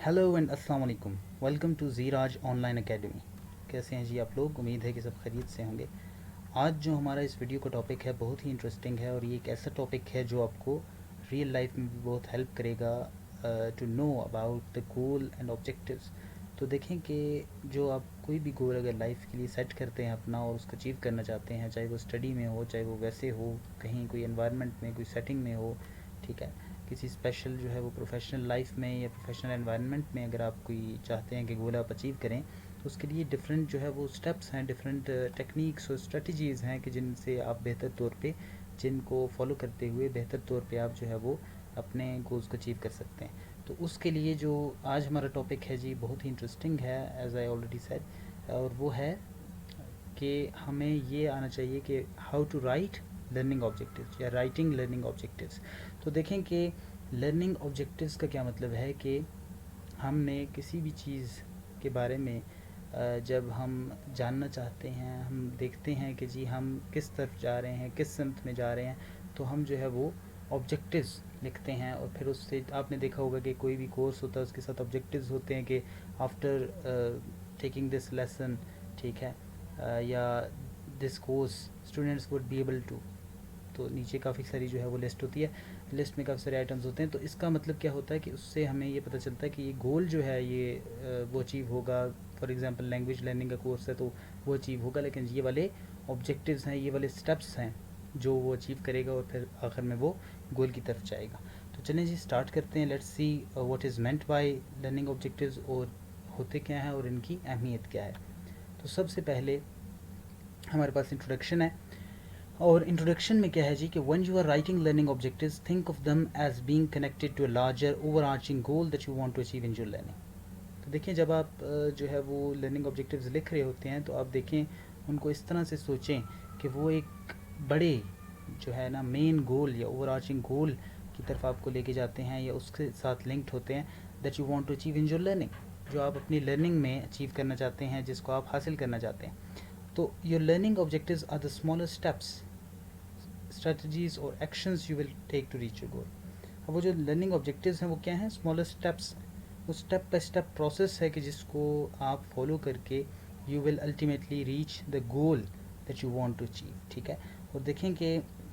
Hello and अस्सलाम वालेकुम। Welcome to Zeeraj online academy. कैसे हैं जी आप लोग? उम्मीद है कि सब खैरियत से होंगे। आज जो हमारा इस वीडियो का टॉपिक है बहुत ही इंटरेस्टिंग है और ये एक ऐसा टॉपिक है जो आपको रियल लाइफ में भी बहुत हेल्प करेगा to know about the goal and objectives. तो देखें कि जो आप कोई भी गोल अगर लाइफ के लिए सेट करते हैं अपना और उसको अचीव करना चाहते हैं, चाहे वो स्टडी में हो, चाहे वो वैसे हो, कहीं कोई एनवायरनमेंट में, कोई सेटिंग में हो, ठीक है, किसी स्पेशल जो है वो प्रोफेशनल लाइफ में या प्रोफेशनल एनवायरनमेंट में अगर आप कोई चाहते हैं कि गोल आप अचीव करें, तो उसके लिए डिफरेंट जो है वो स्टेप्स हैं, डिफरेंट टेक्निक्स और स्ट्रेटजीज़ हैं कि जिनसे आप बेहतर तौर पे जिनको फॉलो करते हुए बेहतर तौर पे आप जो है वो अपने गोल्स को अचीव कर सकते हैं। तो उसके लिए जो आज हमारा टॉपिक है जी बहुत ही इंटरेस्टिंग है, एज आई ऑलरेडी सेड, और वो है कि हमें ये आना चाहिए कि how to write learning objectives या राइटिंग लर्निंग ऑब्जेक्टिव्स। तो देखें कि लर्निंग ऑब्जेक्टिव्स का क्या मतलब है कि हमने किसी भी चीज़ के बारे में जब हम जानना चाहते हैं, हम देखते हैं कि जी हम किस तरफ जा रहे हैं, किस समत में जा रहे हैं, तो हम जो है वो ऑब्जेक्टिव्स लिखते हैं। और फिर उससे आपने देखा होगा कि कोई भी कोर्स होता है उसके साथ ऑब्जेक्टिव्स होते हैं कि आफ्टर टेकिंग दिस लेसन, ठीक है, या this course students would be able to, तो नीचे काफ़ी सारी जो है वो लिस्ट होती है, लिस्ट में काफ़ी सारे आइटम्स होते हैं। तो इसका मतलब क्या होता है कि उससे हमें ये पता चलता है कि ये गोल जो है ये वो अचीव होगा। फॉर एग्जांपल लैंग्वेज लर्निंग का कोर्स है तो वो अचीव होगा, लेकिन ये वाले ऑब्जेक्टिव्स हैं, ये वाले स्टेप्स हैं जो वो अचीव करेगा और फिर आखिर में वो गोल की तरफ जाएगा। तो चलें जी स्टार्ट करते हैं। Let's see what is meant by learning objectives, और होते क्या हैं और इनकी अहमियत क्या है। तो सबसे पहले हमारे पास इंट्रोडक्शन है, और इंट्रोडक्शन में क्या है जी कि when you are writing learning objectives think of them as being connected to a larger overarching goal that you want to achieve in your learning. तो देखिए जब आप जो है वो लर्निंग ऑब्जेक्टिव्स लिख रहे होते हैं तो आप देखें उनको इस तरह से सोचें कि वो एक बड़े जो है ना मेन गोल या ओवरआर्चिंग गोल की तरफ आपको लेके जाते हैं या उसके साथ लिंक्ड होते हैं, that you want to achieve in your learning, जो आप अपनी लर्निंग में अचीव करना चाहते हैं, जिसको आप हासिल करना चाहते हैं। तो your learning objectives are the smaller steps, strategies और actions you will take to reach your goal. अब वो जो लर्निंग ऑब्जेक्टिव्स हैं वो क्या हैं? Smaller steps. वो स्टेप बाय स्टेप प्रोसेस है कि जिसको आप फॉलो करके you will ultimately reach the goal that you want to achieve, ठीक है। और देखें कि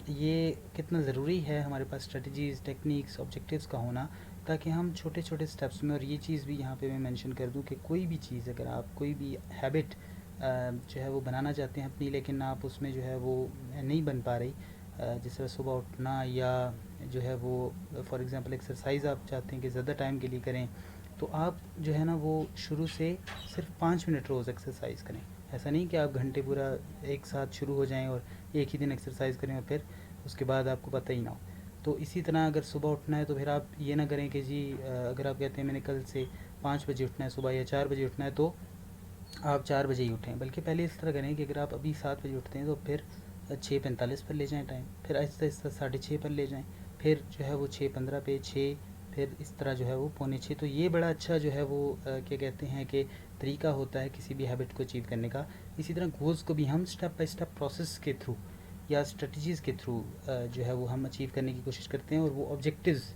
ये कितना ज़रूरी है हमारे पास स्ट्रेटजीज, टेक्निक्स, ऑब्जेक्टिव्स का होना, ताकि हम छोटे छोटे स्टेप्स में, और ये चीज़ भी यहाँ पे मैं मेंशन कर दूँ कि कोई भी चीज़ अगर आप कोई भी हैबिट जो है वो बनाना चाहते हैं अपनी, लेकिन आप उसमें जो है वो नहीं बन पा रही, जिस तरह सुबह उठना या जो है वो फॉर एग्ज़ाम्पल एक्सरसाइज आप चाहते हैं कि ज़्यादा टाइम के लिए करें, तो आप जो है ना वो शुरू से सिर्फ 5 मिनट रोज़ एक्सरसाइज करें। ऐसा नहीं कि आप घंटे पूरा एक साथ शुरू हो जाएं और एक ही दिन एक्सरसाइज करें और फिर उसके बाद आपको पता ही ना हो। तो इसी तरह अगर सुबह उठना है तो फिर आप ये ना करें कि जी अगर आप कहते हैं मैंने कल से 5 बजे उठना है सुबह या 4 बजे उठना है, तो आप 4 बजे ही उठें, बल्कि पहले इस तरह करें कि अगर आप अभी 7 बजे उठते हैं तो फिर 6:45 पर ले जाएं टाइम, फिर आहिस्ता आहिस्ता 6:30 पर ले जाएं, फिर जो है वो 6:15 पे 6, फिर इस तरह जो है वो 5:45। तो ये बड़ा अच्छा जो है वो क्या कहते हैं कि तरीका होता है किसी भी हैबिट को अचीव करने का। इसी तरह गोल्स को भी हम स्टेप बाय स्टेप प्रोसेस के थ्रू या स्ट्रेटजीज़ के थ्रू जो है वो हम अचीव करने की कोशिश करते हैं, और वो ऑब्जेक्टिव्स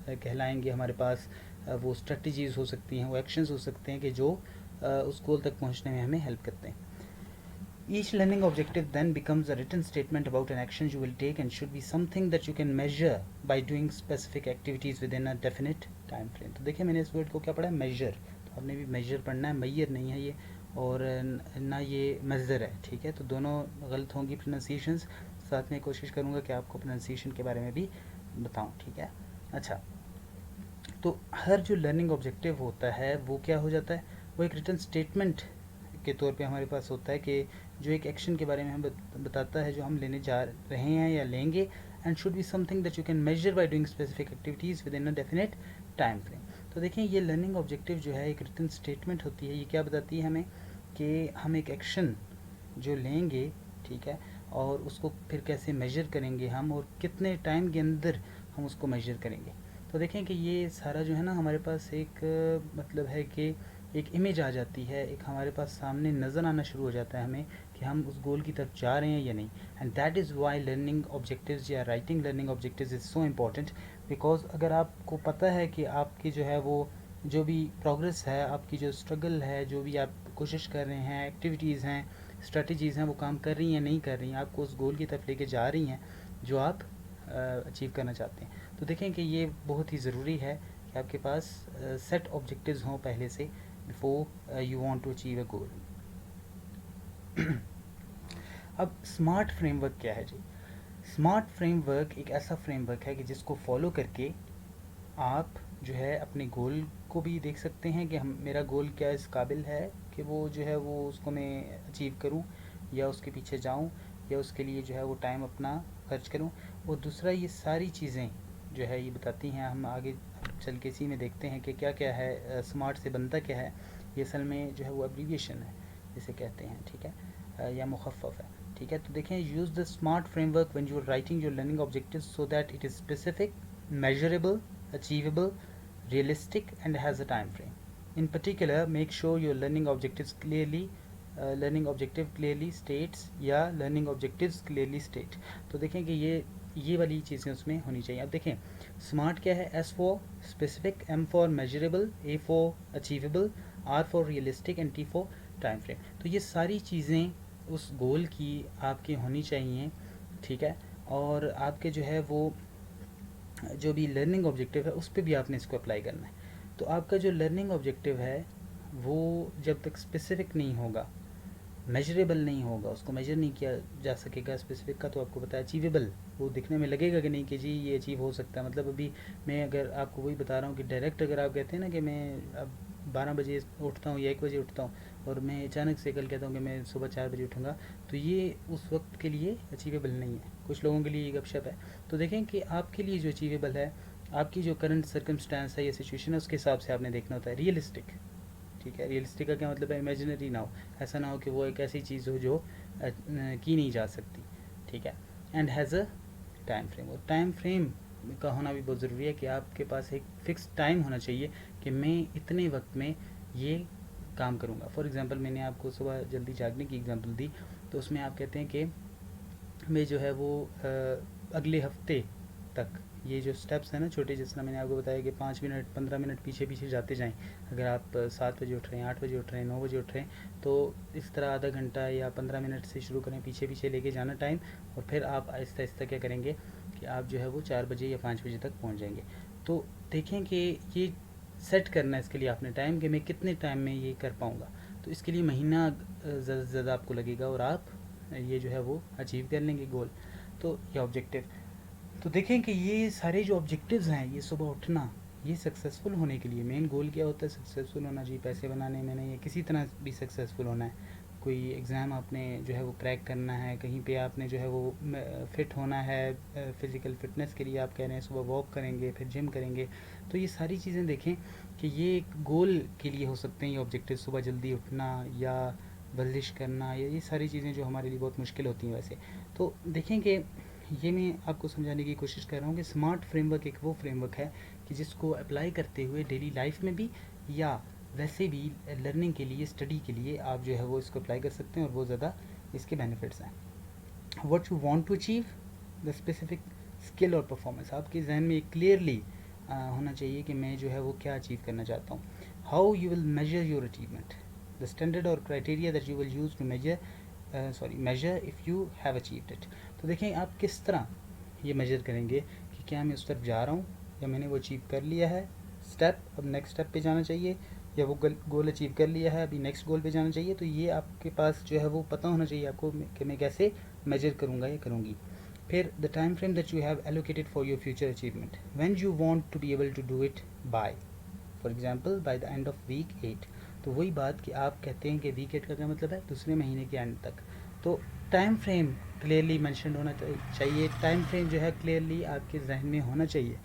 कहलाएंगे हमारे पास। वो स्ट्रेटजीज़ हो सकती हैं, वो एक्शंस हो सकते हैं कि जो उस गोल तक पहुंचने में हमें हेल्प करते हैं। Each learning objective then becomes a written statement about an action you will take and should be something that you can measure by doing specific activities within a definite time frame। तो देखिए मैंने इस word को क्या पढ़ा है? Major. तो आपने भी मेजर पढ़ना है, मैयर नहीं है ये, और ना ये मेज़र है, ठीक है। तो दोनों गलत होंगी प्रोनाउंसिएशंस। साथ में कोशिश करूँगा कि आपको प्रोनाउंसिएशन के बारे में भी बताऊँ, ठीक है। अच्छा, तो हर जो लर्निंग ऑब्जेक्टिव होता है वो क्या हो जाता है? वो एक रिटन स्टेटमेंट के तौर पे हमारे पास होता है कि जो एक एक्शन के बारे में हम बताता है जो हम लेने जा रहे हैं या लेंगे, and should be something that you can measure by doing specific activities with in a definite time frame. तो देखिए ये लर्निंग ऑब्जेक्टिव जो है एक रिटन स्टेटमेंट होती है। ये क्या बताती है हमें कि हम एक एक्शन जो लेंगे, ठीक है, और उसको फिर कैसे मेजर करेंगे हम, और कितने टाइम के अंदर हम उसको मेजर करेंगे। तो देखें कि ये सारा जो है ना हमारे पास एक मतलब है कि एक इमेज आ जाती है, एक हमारे पास सामने नज़र आना शुरू हो जाता है हमें कि हम उस गोल की तरफ जा रहे हैं या नहीं। And that is why learning objectives या writing learning objectives is so important, because अगर आपको पता है कि आपकी जो है वो जो भी प्रोग्रेस है, आपकी जो स्ट्रगल है, जो भी आप कोशिश कर रहे हैं, एक्टिविटीज़ हैं, स्ट्रेटजीज़ हैं, वो काम कर रही हैं नहीं कर रही हैं, आपको उस गोल की तरफ लेके जा रही हैं जो आप अचीव करना चाहते हैं। तो देखें कि ये बहुत ही ज़रूरी है कि आपके पास सेट ऑब्जेक्टिव्स हों पहले से, before you want to achieve a goal. अब स्मार्ट फ्रेमवर्क क्या है जी? स्मार्ट फ्रेमवर्क एक ऐसा फ्रेमवर्क है कि जिसको फॉलो करके आप जो है अपने गोल को भी देख सकते हैं कि हम मेरा गोल क्या इस काबिल है कि वो जो है वो उसको मैं अचीव करूं या उसके पीछे जाऊं या उसके लिए जो है वो टाइम अपना खर्च करूं। और दूसरा, ये सारी चीज़ें जो है ये बताती हैं, हम आगे चल के इसी में देखते हैं कि क्या क्या है, स्मार्ट से बनता क्या है। ये असल में जो है वो एब्रीविएशन है जिसे कहते हैं, ठीक है, या मुखफ़फ़ है, ठीक है। तो देखें, use the smart framework when you are writing your learning objectives so that it is specific, measurable, achievable, realistic, and has a time frame. In particular, make sure your learning objective clearly states या learning objectives clearly state। तो देखें कि ये वाली चीज़ें उसमें होनी चाहिए। अब देखें स्मार्ट क्या है, S for specific, M for measurable, A for achievable, R for realistic and T for time frame। तो ये सारी चीज़ें उस गोल की आपकी होनी चाहिए, ठीक है। और आपके जो है वो जो भी लर्निंग ऑब्जेक्टिव है उस पर भी आपने इसको अप्लाई करना है। तो आपका जो लर्निंग ऑब्जेक्टिव है वो जब तक स्पेसिफिक नहीं होगा, मेजरेबल नहीं होगा, उसको मेजर नहीं किया जा सकेगा स्पेसिफिक का, तो आपको पता है अचीवेबल, वो दिखने में लगेगा कि नहीं कि जी ये अचीव हो सकता है। मतलब अभी मैं अगर आपको वही बता रहा हूँ कि डायरेक्ट अगर आप कहते हैं ना कि मैं अब 12 बजे उठता हूँ या 1 बजे उठता हूँ और मैं अचानक से कल कहता हूँ कि मैं सुबह 4 बजे उठूँगा, तो ये उस वक्त के लिए अचीवेबल नहीं है, कुछ लोगों के लिए ये गपशप है। तो देखें कि आपके लिए जो अचीवेबल है, आपकी जो करंट सर्कमस्टांस है या सिचुएशन है, उसके हिसाब से आपने देखना होता है। रियलिस्टिक, ठीक है, रियलिस्टिक का क्या मतलब है, इमेजिनरी ना हो, ऐसा ना हो कि वो एक ऐसी चीज़ हो जो की नहीं जा सकती, ठीक है। And has a time frame, और टाइम फ्रेम का होना भी बहुत ज़रूरी है कि आपके पास एक फ़िक्स टाइम होना चाहिए कि मैं इतने वक्त में ये काम करूँगा। फॉर एग्ज़ाम्पल, मैंने आपको सुबह जल्दी जागने की एग्ज़ाम्पल दी, तो उसमें आप कहते हैं कि मैं जो है वो अगले हफ्ते तक ये जो स्टेप्स हैं ना छोटे, जिस तरह मैंने आपको बताया कि 5 मिनट 15 मिनट पीछे पीछे जाते जाएं। अगर आप 7 बजे उठ रहे हैं, 8 बजे उठ रहे हैं, 9 बजे उठ रहे हैं, तो इस तरह आधा घंटा या 15 मिनट से शुरू करें, पीछे पीछे लेके जाना टाइम, और फिर आप आहिस्ता आहिस्ता क्या करेंगे कि आप जो है वो 4 बजे या 5 बजे तक पहुँच जाएंगे। तो देखें कि ये सेट करना है इसके लिए आपने टाइम, कि मैं कितने टाइम में ये कर पाऊँगा। तो इसके लिए महीना ज़्यादा से ज़्यादा आपको लगेगा और आप ये जो है वो अचीव कर लेंगे गोल, तो ये ऑब्जेक्टिव। तो देखें कि ये सारे जो ऑब्जेक्टिव्स हैं, ये सुबह उठना, ये सक्सेसफुल होने के लिए मेन गोल क्या होता है, सक्सेसफुल होना जी, पैसे बनाने में नहीं है, किसी तरह भी सक्सेसफुल होना है। कोई एग्ज़ाम आपने जो है वो क्रैक करना है, कहीं पे आपने जो है वो फ़िट होना है, फ़िज़िकल फ़िटनेस के लिए आप कह रहे हैं सुबह वॉक करेंगे, फिर जिम करेंगे। तो ये सारी चीज़ें देखें कि ये एक गोल के लिए हो सकते हैं ये ऑब्जेक्टिव, सुबह जल्दी उठना या वर्जिश करना, या ये सारी चीज़ें जो हमारे लिए बहुत मुश्किल होती हैं वैसे। तो देखें कि ये मैं आपको समझाने की कोशिश कर रहा हूँ कि स्मार्ट फ्रेमवर्क एक वो फ्रेमवर्क है कि जिसको अप्लाई करते हुए डेली लाइफ में भी या वैसे भी लर्निंग के लिए, स्टडी के लिए आप जो है वो इसको अप्लाई कर सकते हैं, और बहुत ज़्यादा इसके बेनिफिट्स हैं। What you want to achieve, the specific skill और परफॉर्मेंस, आपके जहन में क्लियरली होना चाहिए कि मैं जो है वो क्या अचीव करना चाहता हूँ। How you will measure your achievement, the standard और criteria that you will use to measure if you have achieved it. तो देखें आप किस तरह ये मेजर करेंगे कि क्या मैं उस तरफ जा रहा हूँ या मैंने वो अचीव कर लिया है स्टेप, अब नेक्स्ट स्टेप पे जाना चाहिए, या वो गोल अचीव कर लिया है अभी नेक्स्ट गोल पे जाना चाहिए। तो ये आपके पास जो है वो पता होना चाहिए आपको कि मैं कैसे मेजर करूँगा या करूँगी। फिर the time frame that you have allocated for your future achievement, when you want to be able to do it by, for example by the end of week 8। तो वही बात कि आप कहते हैं कि वीक 8 का क्या मतलब है, दूसरे महीने के एंड तक। तो टाइम फ्रेम क्लियरली मेंशन होना चाहिए, टाइम फ्रेम जो है क्लियरली आपके जहन में होना चाहिए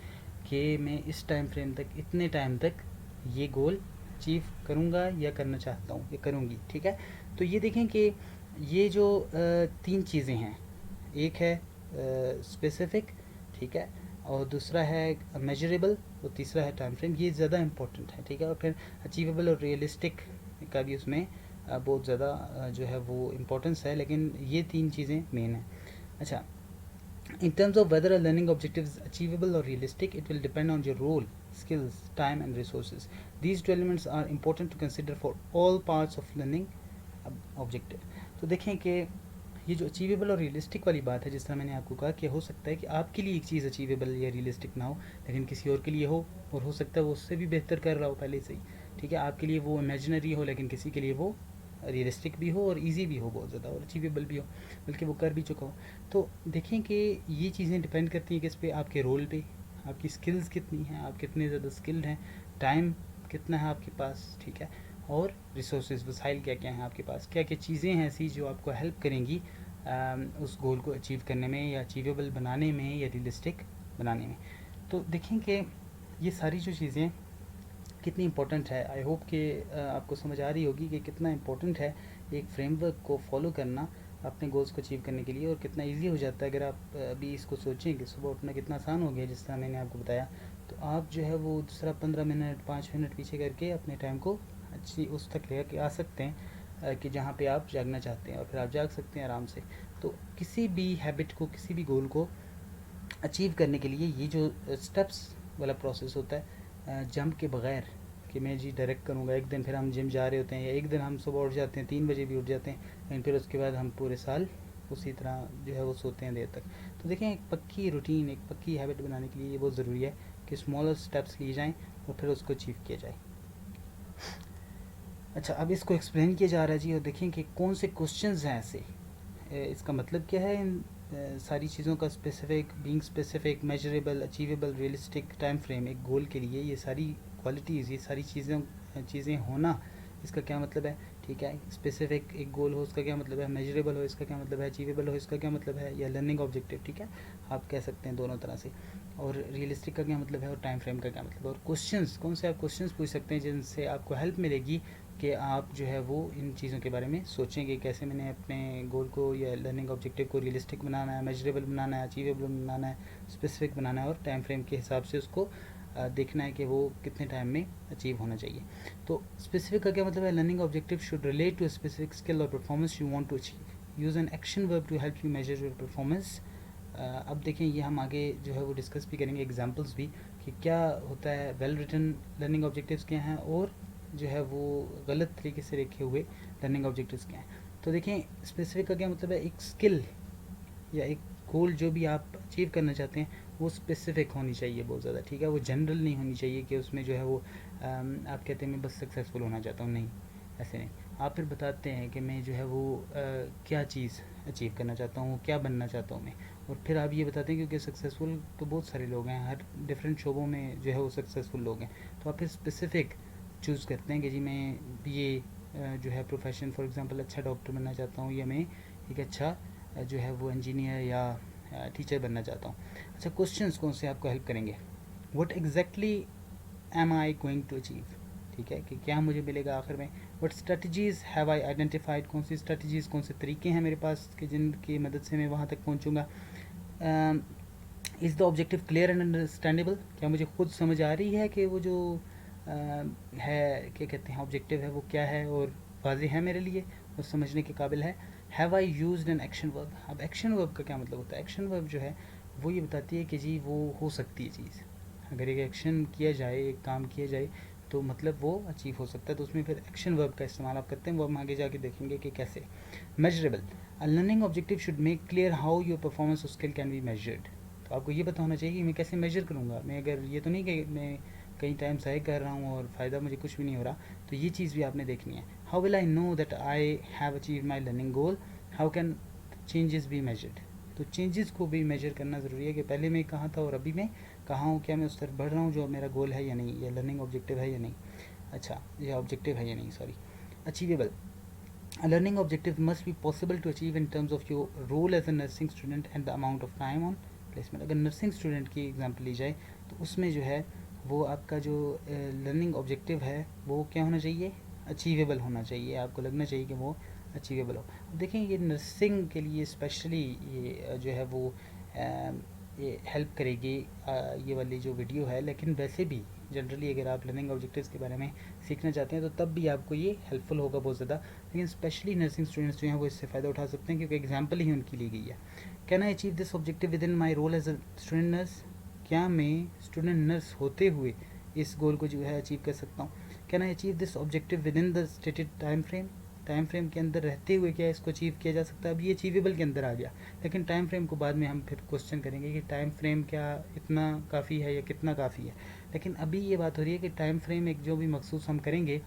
कि मैं इस टाइम फ्रेम तक, इतने टाइम तक ये गोल अचीव करूँगा या करना चाहता हूँ या करूँगी, ठीक है। तो ये देखें कि ये जो 3 चीज़ें हैं, एक है स्पेसिफिक, ठीक है, और दूसरा है मेजरेबल, और तीसरा है टाइम फ्रेम, ये ज़्यादा इंपॉर्टेंट है, ठीक है। और फिर अचीवेबल और रियलिस्टिक का भी उसमें बहुत ज़्यादा जो है वो इम्पोर्टेंस है, लेकिन ये 3 चीज़ें मेन हैं। अच्छा, In terms of whether a learning objective is achievable or realistic, it will depend on your role, skills, time, and resources. These two elements are important to consider for all parts of learning objective. तो देखें कि ये जो achievable और realistic वाली बात है, जिस तरह मैंने आपको कहा कि हो सकता है कि आपके लिए एक चीज़ अचीवेबल या रियलिस्टिक ना हो, लेकिन किसी और के लिए हो, और हो सकता है वो उससे भी बेहतर कर रहा हो पहले से ही, ठीक है। आपके लिए वो इमेजिनरी हो, लेकिन किसी के लिए वो रियलिस्टिक भी हो और इजी भी हो बहुत ज़्यादा, और अचीवेबल भी हो, बल्कि वो कर भी चुका हो। तो देखें कि ये चीज़ें डिपेंड करती हैं किस पे, आपके रोल पे, आपकी स्किल्स कितनी हैं, आप कितने ज़्यादा स्किल्ड हैं, टाइम कितना है आपके पास, ठीक है, और रिसोर्सेज, वसाइल क्या क्या हैं आपके पास, क्या क्या चीज़ें हैं ऐसी जो आपको हेल्प करेंगी उस गोल को अचीव करने में, या अचीवेबल बनाने में, या रियलिस्टिक बनाने में। तो देखें कि ये सारी जो चीज़ें कितनी इंपॉर्टेंट है। आई होप कि आपको समझ आ रही होगी कि कितना इंपॉर्टेंट है एक फ्रेमवर्क को फॉलो करना अपने गोल्स को अचीव करने के लिए, और कितना इजी हो जाता है अगर आप अभी इसको सोचें कि सुबह उठना कितना आसान हो गया, जिस तरह मैंने आपको बताया। तो आप जो है वो दूसरा 15 मिनट 5 मिनट पीछे करके अपने टाइम को अच्छी उस तक ले के आ सकते हैं कि जहाँ पे आप जागना चाहते हैं, और फिर आप जाग सकते हैं आराम से। तो किसी भी हैबिट को, किसी भी गोल को अचीव करने के लिए ये जो स्टेप्स वाला प्रोसेस होता है, जंप के बगैर कि मैं जी डायरेक्ट करूँगा, एक दिन फिर हम जिम जा रहे होते हैं, या एक दिन हम सुबह उठ जाते हैं 3 बजे भी उठ जाते हैं, लेकिन फिर उसके बाद हम पूरे साल उसी तरह जो है वो सोते हैं देर तक। तो देखें, एक पक्की रूटीन, एक पक्की हैबिट बनाने के लिए ये बहुत ज़रूरी है कि स्मॉलर स्टेप्स लिए जाएँ और फिर उसको अचीव किया जाए। अच्छा, अब इसको एक्सप्लेन किया जा रहा है जी, और देखें कि कौन से क्वेश्चंस हैं ऐसे, इसका मतलब क्या है इन सारी चीज़ों का, specific, being specific, measurable, achievable, realistic time frame एक गोल के लिए, ये सारी क्वालिटीज़, ये सारी चीज़ें होना, इसका क्या मतलब है, ठीक है। स्पेसिफिक एक गोल हो, उसका क्या मतलब है, मेजरेबल हो, इसका क्या मतलब है, अचीवेबल हो, इसका क्या मतलब है, या लर्निंग ऑब्जेक्टिव, ठीक है, आप कह सकते हैं दोनों तरह से। और रियलिस्टिक का क्या मतलब है, और टाइम फ्रेम का क्या मतलब है, और क्वेश्चंस, कौन से आप क्वेश्चंस पूछ सकते हैं जिनसे आपको हेल्प मिलेगी कि आप जो है वो इन चीज़ों के बारे में सोचेंगे, कैसे मैंने अपने गोल को या लर्निंग ऑब्जेक्टिव को रियलिस्टिक बनाना है, मेजरेबल बनाना है, अचीवेबल बनाना है, स्पेसिफिक बनाना है, और टाइम फ्रेम के हिसाब से उसको देखना है कि वो कितने टाइम में अचीव होना चाहिए। तो स्पेसिफिक का क्या मतलब है, learning objective should relate to specific skill और performance you want to achieve, use an action verb to help you measure your performance. अब देखें, ये हम आगे जो है वो डिस्कस भी करेंगे, एग्जांपल्स भी, कि क्या होता है वेल रिटन लर्निंग ऑब्जेक्टिव्स क्या हैं, और जो है वो गलत तरीके से लिखे हुए लर्निंग ऑब्जेक्टिव्स क्या हैं। तो देखें, स्पेसिफिक का क्या मतलब है, एक स्किल या एक गोल जो भी आप अचीव करना चाहते हैं वो स्पेसिफिक होनी चाहिए बहुत ज़्यादा, ठीक है। वो जनरल नहीं होनी चाहिए कि उसमें जो है वो आप कहते हैं मैं बस सक्सेसफुल होना चाहता हूँ, नहीं, ऐसे नहीं। आप फिर बताते हैं कि मैं जो है वो क्या चीज़ अचीव करना चाहता हूँ, क्या बनना चाहता हूँ मैं, और फिर आप ये बताते हैं, क्योंकि सक्सेसफुल तो बहुत सारे लोग हैं, हर डिफरेंट शोबों में जो है वो सक्सेसफुल लोग हैं। तो आप फिर स्पेसिफिक चूज़ करते हैं कि जी मैं ये जो है प्रोफेशन, फॉर एग्जांपल अच्छा डॉक्टर बनना चाहता हूँ, या मैं एक अच्छा जो है वो इंजीनियर या टीचर बनना चाहता हूँ। अच्छा, क्वेश्चंस कौन से आपको हेल्प करेंगे, what exactly am I going to achieve, ठीक है, कि क्या मुझे मिलेगा आखिर में। What strategies have I identified, कौन सी स्ट्रेटजीज़, कौन से तरीके हैं मेरे पास कि जिनकी मदद से मैं वहाँ तक पहुँचूँगा। Is the objective clear and understandable, क्या मुझे खुद समझ आ रही है कि वो जो है, क्या कहते हैं, ऑब्जेक्टिव है वो क्या है, और वाज़ेह है मेरे लिए और समझने के काबिल है। Have I used N action verb, अब एक्शन वर्ब का क्या मतलब होता है, एक्शन वर्ब जो है वो ये बताती है कि जी वो हो सकती है चीज़, अगर एक एक्शन किया जाए, एक काम किया जाए, तो मतलब वो अचीव हो सकता है, तो उसमें फिर एक्शन वर्ब का इस्तेमाल आप करते हैं, वो हम आगे जाके देखेंगे कि कैसे। Measurable, a learning objective should make clear how your performance skill can be measured, तो आपको ये पता होना चाहिए कि मैं कैसे मेजर करूँगा, मैं अगर ये तो नहीं कि मैं कई टाइम ज़ाय कर रहा हूँ और फ़ायदा मुझे कुछ भी नहीं हो रहा, तो ये चीज़ भी आपने देखनी है। How will I know that I have achieve my learning goal, how can changes be measured, तो चेंजेस को भी मेजर करना ज़रूरी है कि पहले मैं कहाँ था और अभी मैं कहाँ हूँ, क्या मैं उस तरफ बढ़ रहा हूँ जो मेरा गोल है या नहीं, या लर्निंग ऑब्जेक्टिव है या नहीं, अच्छा ये ऑब्जेक्टिव है या नहीं, sorry. Achievable, a learning objective must be possible to achieve in terms of your role as a nursing student and the amount of time on placement। अगर नर्सिंग स्टूडेंट की एग्जांपल ली जाए तो उसमें जो है वो आपका जो लर्निंग ऑब्जेक्टिव है वो क्या होना चाहिए, अचीवेबल होना चाहिए, आपको लगना चाहिए कि वो अचीवेबल हो। अब देखें, ये नर्सिंग के लिए स्पेशली ये जो है वो ये हेल्प करेगी ये वाली जो वीडियो है, लेकिन वैसे भी जनरली अगर आप लर्निंग ऑब्जेक्टिव्स के बारे में सीखना चाहते हैं तो तब भी आपको ये हेल्पफुल होगा बहुत ज़्यादा, लेकिन स्पेशली नर्सिंग स्टूडेंट्स जो हैं वो इससे फ़ायदा उठा सकते हैं क्योंकि एग्जाम्पल ही उनकी ली गई है। Can I achieve this objective within my role as a student nurse? क्या मैं स्टूडेंट नर्स होते हुए इस गोल को जो है अचीव कर सकता हूँ? Can I achieve this objective within the stated time frame के अंदर रहते हुए क्या इसको अचीव किया जा सकता है? अब ये अचीवेबल के अंदर आ गया, लेकिन टाइम फ्रेम को बाद में हम फिर क्वेश्चन करेंगे कि टाइम फ्रेम क्या इतना काफ़ी है या कितना काफ़ी है। लेकिन अभी ये बात हो रही है कि टाइम फ्रेम एक जो भी मखसूस हम करेंगे,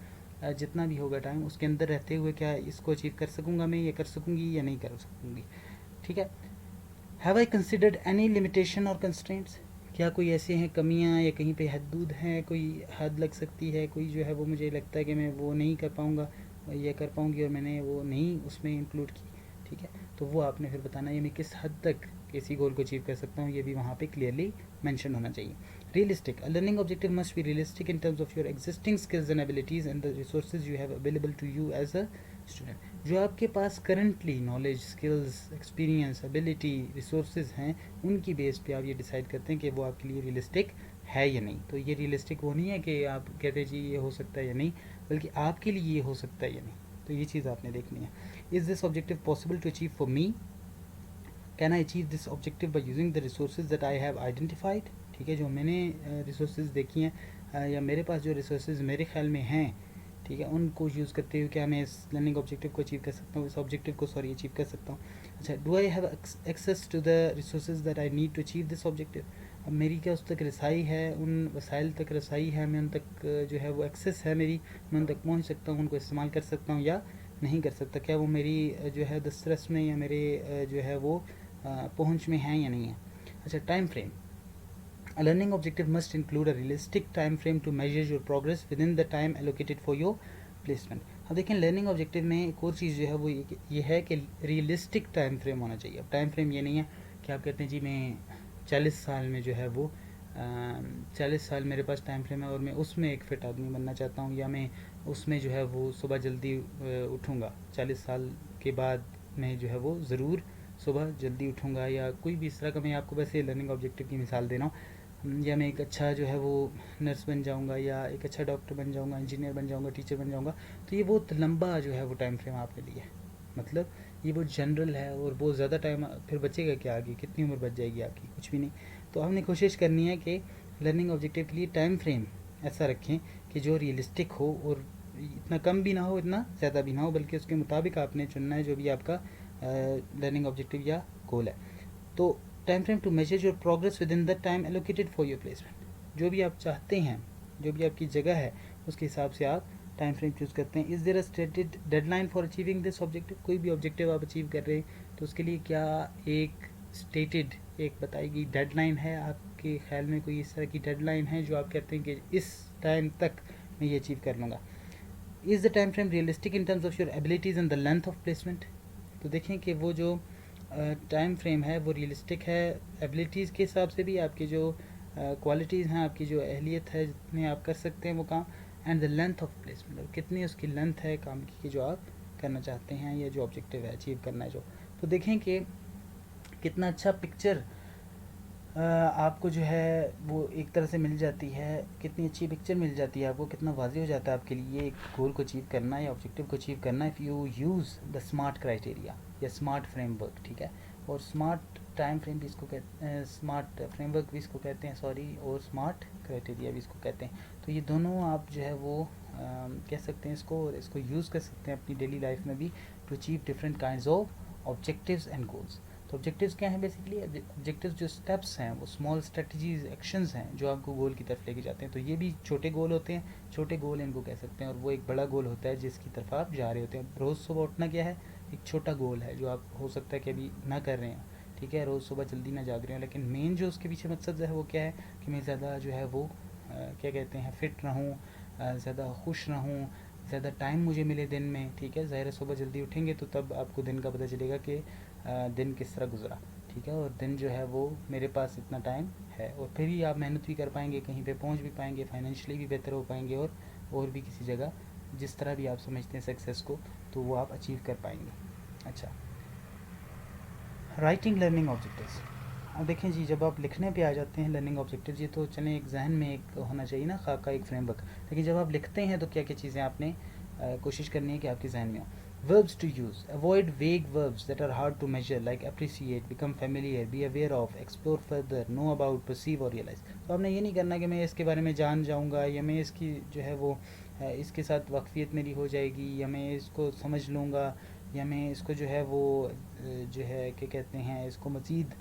जितना भी होगा टाइम, उसके अंदर रहते हुए क्या इसको अचीव कर सकूँगा मैं, या कर सकूँगी या नहीं कर सकूँगी। ठीक है। Have I considered any limitation और कंस्ट्रेंट्स? क्या कोई ऐसे हैं कमियां या कहीं पे हदूद हैं, कोई हद लग सकती है, कोई जो है वो मुझे लगता है कि मैं वो नहीं कर पाऊँगा या कर पाऊँगी और मैंने वो नहीं उसमें इंक्लूड की। ठीक है, तो वो आपने फिर बताना है मैं किस हद तक किसी गोल को अचीव कर सकता हूँ, ये भी वहाँ पे क्लियरली मेंशन होना चाहिए। Realistic, a learning objective must be realistic in terms of your existing skills and abilities and the resources you have available to you as a student. जो आपके पास currently knowledge, skills, experience, ability, resources हैं, उनकी base पे आप ये decide करते हैं कि वो आपके लिए रियलिस्टिक है या नहीं। तो ये रियलिस्टिक वो नहीं है कि आप कहते जी ये हो सकता है या नहीं, बल्कि आपके लिए ये हो सकता है या नहीं, तो ये चीज़ आपने देखनी है। Is this objective possible to achieve for me? Can I achieve this objective by using the resources that I have identified? ठीक है, जो मैंने रिसोर्सेज देखी हैं या मेरे पास जो रिसोर्सेज मेरे ख्याल में हैं, ठीक है, उनको यूज़ करते हुए क्या मैं इस लर्निंग ऑब्जेक्टिव को अचीव कर सकता हूँ, इस ऑब्जेक्टिव को अचीव कर सकता हूँ। अच्छा, do I have access to the resources that I need to achieve this objective? अब मेरी क्या उस तक रसाई है, उन वसाइल तक रसाई है, मैं उन तक जो है वो एक्सेस है मेरी, मैं उन तक पहुँच सकता हूँ, उनको इस्तेमाल कर सकता हूँ या नहीं कर सकता? क्या वो मेरी जो है दस्तरस में या मेरे जो है वो पहुँच में हैं या नहीं है? अच्छा, time frame, a learning objective must include a realistic time frame to measure your progress within the time allocated for your placement. अब देखें लर्निंग ऑब्जेक्टिव में एक और चीज़ जो है वो ये है कि रियलिस्टिक टाइम फ्रेम होना चाहिए। अब टाइम फ्रेम ये नहीं है कि आप कहते हैं जी मैं 40 साल में जो है वो 40 साल मेरे पास टाइम फ्रेम है और मैं उसमें एक फिट आदमी बनना चाहता हूँ, या मैं उसमें जो है वो सुबह जल्दी उठूँगा, 40 साल के बाद मैं जो है वो ज़रूर सुबह जल्दी उठूँगा, या कोई भी इस तरह का मैं आपको वैसे लर्निंग ऑब्जेक्टिव की मिसाल दे रहा हूँ, या मैं एक अच्छा जो है वो नर्स बन जाऊँगा, या एक अच्छा डॉक्टर बन जाऊँगा, इंजीनियर बन जाऊँगा, टीचर बन जाऊँगा। तो ये बहुत लंबा जो है वो टाइम फ्रेम आपके लिए है, मतलब ये बहुत जनरल है और बहुत ज़्यादा टाइम फिर बचेगा क्या आगे, कितनी उम्र बच जाएगी आपकी, कुछ भी नहीं। तो हमने कोशिश करनी है कि लर्निंग ऑब्जेक्टिव के लिए टाइम फ्रेम ऐसा रखें कि जो रियलिस्टिक हो और इतना कम भी ना हो, इतना ज़्यादा भी ना हो, बल्कि उसके मुताबिक आपने चुनना है जो भी आपका लर्निंग ऑब्जेक्टिव या गोल है। तो time frame to measure your progress within the time allocated for your placement, जो भी आप चाहते हैं, जो भी आपकी जगह है, उसके हिसाब से आप टाइम फ्रेम चूज़ करते हैं। Is there a stated deadline for achieving this objective? कोई भी ऑब्जेक्टिव आप अचीव कर रहे हैं तो उसके लिए क्या एक स्टेटेड, एक बताई गई डेडलाइन है? आपके ख्याल में कोई इस तरह की डेडलाइन है जो आप कहते हैं कि इस टाइम तक मैं ये अचीव कर लूँगा? Is the time frame realistic in terms of your abilities and the length of placement? तो देखें कि वो जो टाइम फ्रेम है वो रियलिस्टिक है एबिलिटीज़ के हिसाब से भी, आपकी जो क्वालिटीज़ हैं, आपकी जो अहलियत है, जितने आप कर सकते हैं वो काम, and the length of placement, और कितनी उसकी लेंथ है काम की जो आप करना चाहते हैं या जो ऑब्जेक्टिव है अचीव करना है जो। तो देखें कि कितना अच्छा पिक्चर आपको जो है वो एक तरह से मिल जाती है, कितनी अच्छी पिक्चर मिल जाती है आपको, कितना वाज़ेह हो जाता है आपके लिए एक गोल को अचीव करना या ऑब्जेक्टिव को अचीव करना, if you use the smart criteria या स्मार्ट फ्रेमवर्क। ठीक है, और स्मार्ट टाइम फ्रेम भी इसको कहते हैं, स्मार्ट फ्रेमवर्क भी इसको कहते हैं सॉरी, और स्मार्ट क्राइटेरिया भी इसको कहते हैं। तो ये दोनों आप जो है वो कह सकते हैं इसको, और इसको यूज़ कर सकते हैं अपनी डेली लाइफ में भी to achieve different kinds of objectives and goals. तो ऑब्जेक्टिव्स क्या हैं? बेसिकली ऑब्जेक्टिव्स जो स्टेप्स हैं, वो स्मॉल स्ट्रेटजीज, एक्शंस हैं जो आपको गोल की तरफ लेके जाते हैं। तो ये भी छोटे गोल होते हैं, छोटे गोल इनको कह सकते हैं, और वो एक बड़ा गोल होता है जिसकी तरफ आप जा रहे होते हैं। रोज़ सुबह उठना क्या है? एक छोटा गोल है जो आप हो सकता है कि अभी ना कर रहे हैं, ठीक है, रोज़ सुबह जल्दी ना जाग रहे हैं, लेकिन मेन जो उसके पीछे मकसद है वो क्या है कि मैं ज़्यादा जो है वो क्या कहते हैं फिट रहूँ, ज़्यादा खुश रहूँ, ज़्यादा टाइम मुझे मिले दिन में। ठीक है, ज़ाहिर है सुबह जल्दी उठेंगे तो तब आपको दिन का पता चलेगा कि दिन किस तरह गुजरा। ठीक है, और दिन जो है वो मेरे पास इतना टाइम है, और फिर ही आप मेहनत भी कर पाएंगे, कहीं पे पहुंच भी पाएंगे, फाइनेंशियली भी बेहतर हो पाएंगे, और भी किसी जगह जिस तरह भी आप समझते हैं सक्सेस को, तो वो आप अचीव कर पाएंगे। अच्छा, राइटिंग लर्निंग ऑब्जेक्टिव्स, अब देखें जी, जब आप लिखने पे आ जाते हैं लर्निंग ऑब्जेक्टिव्स, ये तो चलें एक जहन में एक होना चाहिए ना खाका, एक फ्रेमवर्क, लेकिन जब आप लिखते हैं तो क्या क्या चीज़ें आपने कोशिश करनी है कि आपके जहन में हो। Verbs to use: avoid vague verbs that are hard to measure, like appreciate, become familiar, be aware of, explore further, know about, perceive और realize। तो आपने ये नहीं करना कि मैं इसके बारे में जान जाऊँगा, या मैं इसकी जो है वो इसके साथ वाकफियत मेरी हो जाएगी, या मैं इसको समझ लूँगा, या मैं इसको जो है वो जो है क्या कहते हैं, इसको मज़ीद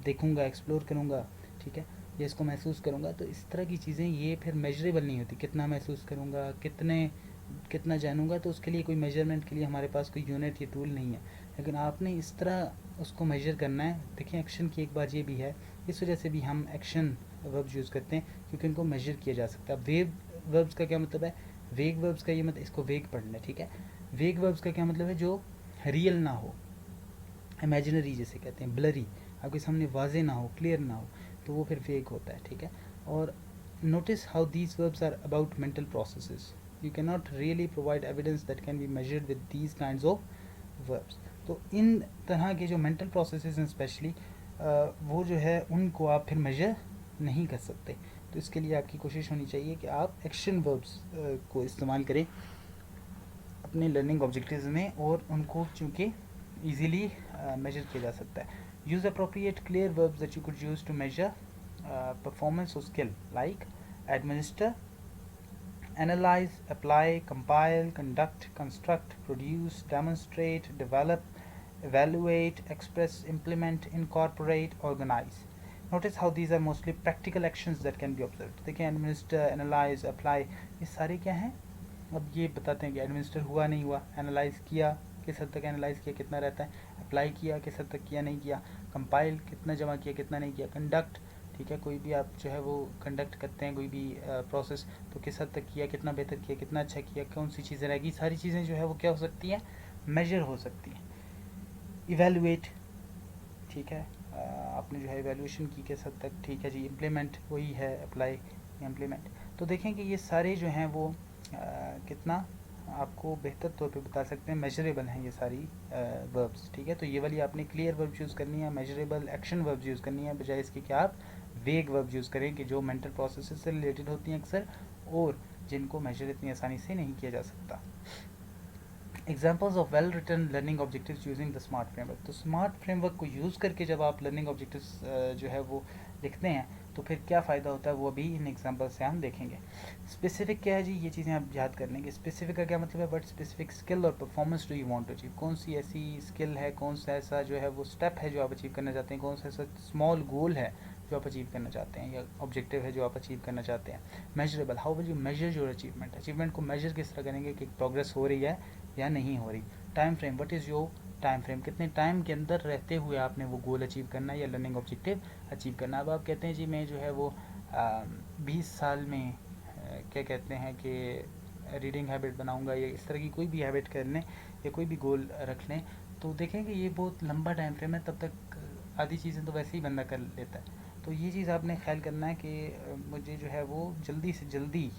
देखूँगा, एक्सप्लोर करूँगा, ठीक है, या इसको महसूस करूँगा। तो इस तरह की चीज़ें ये फिर मेजरेबल नहीं होती। कितना महसूस करूँगा, कितना जानूँगा, तो उसके लिए कोई मेजरमेंट के लिए हमारे पास कोई यूनिट या टूल नहीं है, लेकिन आपने इस तरह उसको मेजर करना है। देखिए, एक्शन की एक बात ये भी है, इस वजह से भी हम एक्शन वर्ब्स यूज़ करते हैं, क्योंकि इनको मेजर किया जा सकता है। वेग वर्ब्स का क्या मतलब है? वेग वर्ब्स का ये मतलब, इसको वेग पढ़ना है, ठीक है। वेग वर्ब्स का क्या मतलब है? जो रियल ना हो, इमेजिनरी जिसे कहते हैं, ब्लरी, आपके सामने वाजे ना हो, क्लियर ना हो, तो वो फिर वेग होता है, ठीक है। और notice how these verbs are about mental processes. You cannot really provide evidence that can be measured with these kinds of verbs. तो इन तरह के जो mental processes हैं स्पेशली, वो जो है उनको आप फिर मेजर नहीं कर सकते। तो इसके लिए आपकी कोशिश होनी चाहिए कि आप एक्शन वर्ब्स को इस्तेमाल करें अपने लर्निंग ऑब्जेक्टिव्स में, और उनको चूँकि ईज़िली मेजर किया जा सकता है। Use appropriate clear verbs that you could use to measure performance or skill, like administer, analyze, apply, compile, conduct, construct, produce, demonstrate, develop, evaluate, express, implement, incorporate, organize. Notice how these are mostly practical actions that can be observed. देखिए, administer, analyze, apply, ये सारे क्या हैं? अब ये बताते हैं कि एडमिनिस्टर हुआ नहीं हुआ, एनालाइज किया किस हद तक एनालाइज किया, कितना रहता है, अप्लाई किया किस हद तक किया नहीं किया, कंपाइल कितना जमा किया कितना नहीं किया, कंडक्ट, ठीक है, कोई भी आप जो है वो कंडक्ट करते हैं कोई भी प्रोसेस, तो किस हद तक किया, कितना बेहतर किया, कितना अच्छा किया, कौन सी चीज़ें रहेगी, सारी चीज़ें जो है वो क्या हो सकती हैं, मेजर हो सकती हैं। इवेलुएट, ठीक है, आपने जो है इवेल्यूशन की किस हद तक, ठीक है जी। इम्प्लीमेंट वही है, अप्लाई, इम्प्लीमेंट। तो देखें कि ये सारे जो हैं वो कितना आपको बेहतर तौर पे बता सकते हैं, मेजरेबल हैं ये सारी वर्ब्स, ठीक है। तो ये वाली आपने क्लियर वर्ब्स यूज़ करनी है, मेजरेबल एक्शन वर्ब्स यूज़ करनी है, बजाय इसके कि आप वेग वर्ब्स यूज़ करें कि जो मेंटल प्रोसेस से रिलेटेड होती हैं अक्सर, और जिनको मेजर इतनी आसानी से नहीं किया जा सकता। Examples of well written learning objectives using the smart framework. तो स्मार्ट फ्रेमवर्क को यूज़ करके जब आप लर्निंग ऑब्जेक्टिव्स जो है वो लिखते हैं, तो फिर क्या फ़ायदा होता है वो अभी इन एग्जाम्पल से हम देखेंगे। स्पेसिफिक क्या है जी, ये चीज़ें आप याद कर लेंगे। स्पेसिफिक का क्या मतलब है? वट स्पेसिफिक स्किल और performance do you want to achieve. कौन सी ऐसी स्किल है, कौन सा ऐसा जो है वो स्टेप है जो आप अचीव करना चाहते हैं, कौन सा ऐसा स्मॉल गोल है जो आप अचीव करना चाहते हैं, या ऑब्जेक्टिव है जो आप अचीव करना चाहते हैं। Measurable, how will you measure your achievement. Achievement को मेजर किस तरह करेंगे कि प्रोग्रेस हो रही है या नहीं हो रही। Time frame, what is your time frame, कितने टाइम के अंदर रहते हुए आपने वो गोल अचीव करना है या लर्निंग ऑब्जेक्टिव अचीव करना। अब आप कहते हैं जी मैं जो है वो 20 साल में क्या कहते हैं कि रीडिंग हैबिट बनाऊंगा, या इस तरह की कोई भी हैबिट कर लें या कोई भी गोल रख लें, तो देखें कि ये बहुत लंबा टाइम फ्रेम है, तब तक आधी चीज़ें तो वैसे ही बंदा कर लेता है। तो ये चीज़ आपने ख्याल करना है कि मुझे जो है वो जल्दी से जल्दी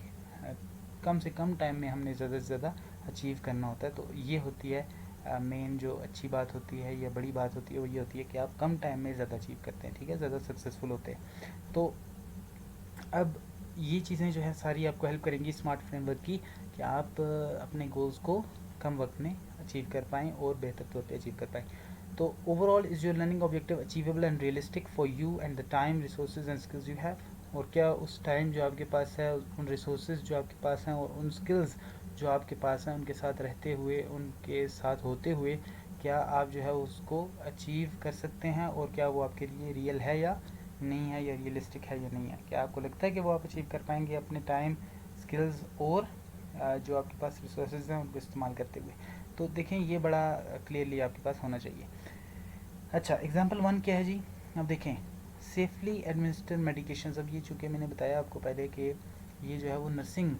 कम से कम टाइम में हमने ज़्यादा से ज़्यादा अचीव करना होता है। तो ये होती है मेन जो अच्छी बात होती है या बड़ी बात होती है, वो ये होती है कि आप कम टाइम में ज़्यादा अचीव करते हैं, ठीक है, ज़्यादा सक्सेसफुल होते हैं। तो अब ये चीज़ें जो है सारी आपको हेल्प करेंगी स्मार्ट फ्रेमवर्क की, कि आप अपने गोल्स को कम वक्त में अचीव कर पाएँ और बेहतर तौर पे अचीव कर पाएँ। तो overall, is your learning objective achievable and realistic for you and the time, resources and skills you have. और क्या उस टाइम जो आपके पास है, उन रिसोर्सेज जो आपके पास हैं और उन स्किल्स जो आपके पास हैं, उनके साथ रहते हुए, उनके साथ होते हुए, क्या आप जो है उसको अचीव कर सकते हैं, और क्या वो आपके लिए रियल है या नहीं है, या रियलिस्टिक है या नहीं है। क्या आपको लगता है कि वो आप अचीव कर पाएंगे अपने टाइम, स्किल्स और जो आपके पास रिसोर्सेज हैं उनको इस्तेमाल करते हुए। तो देखें, ये बड़ा क्लियरली आपके पास होना चाहिए। अच्छा, एग्जांपल 1 क्या है जी, अब देखें, सेफली एडमिनिस्टर मेडिकेशंस। अब ये चूँकि मैंने बताया आपको पहले कि ये जो है वो नर्सिंग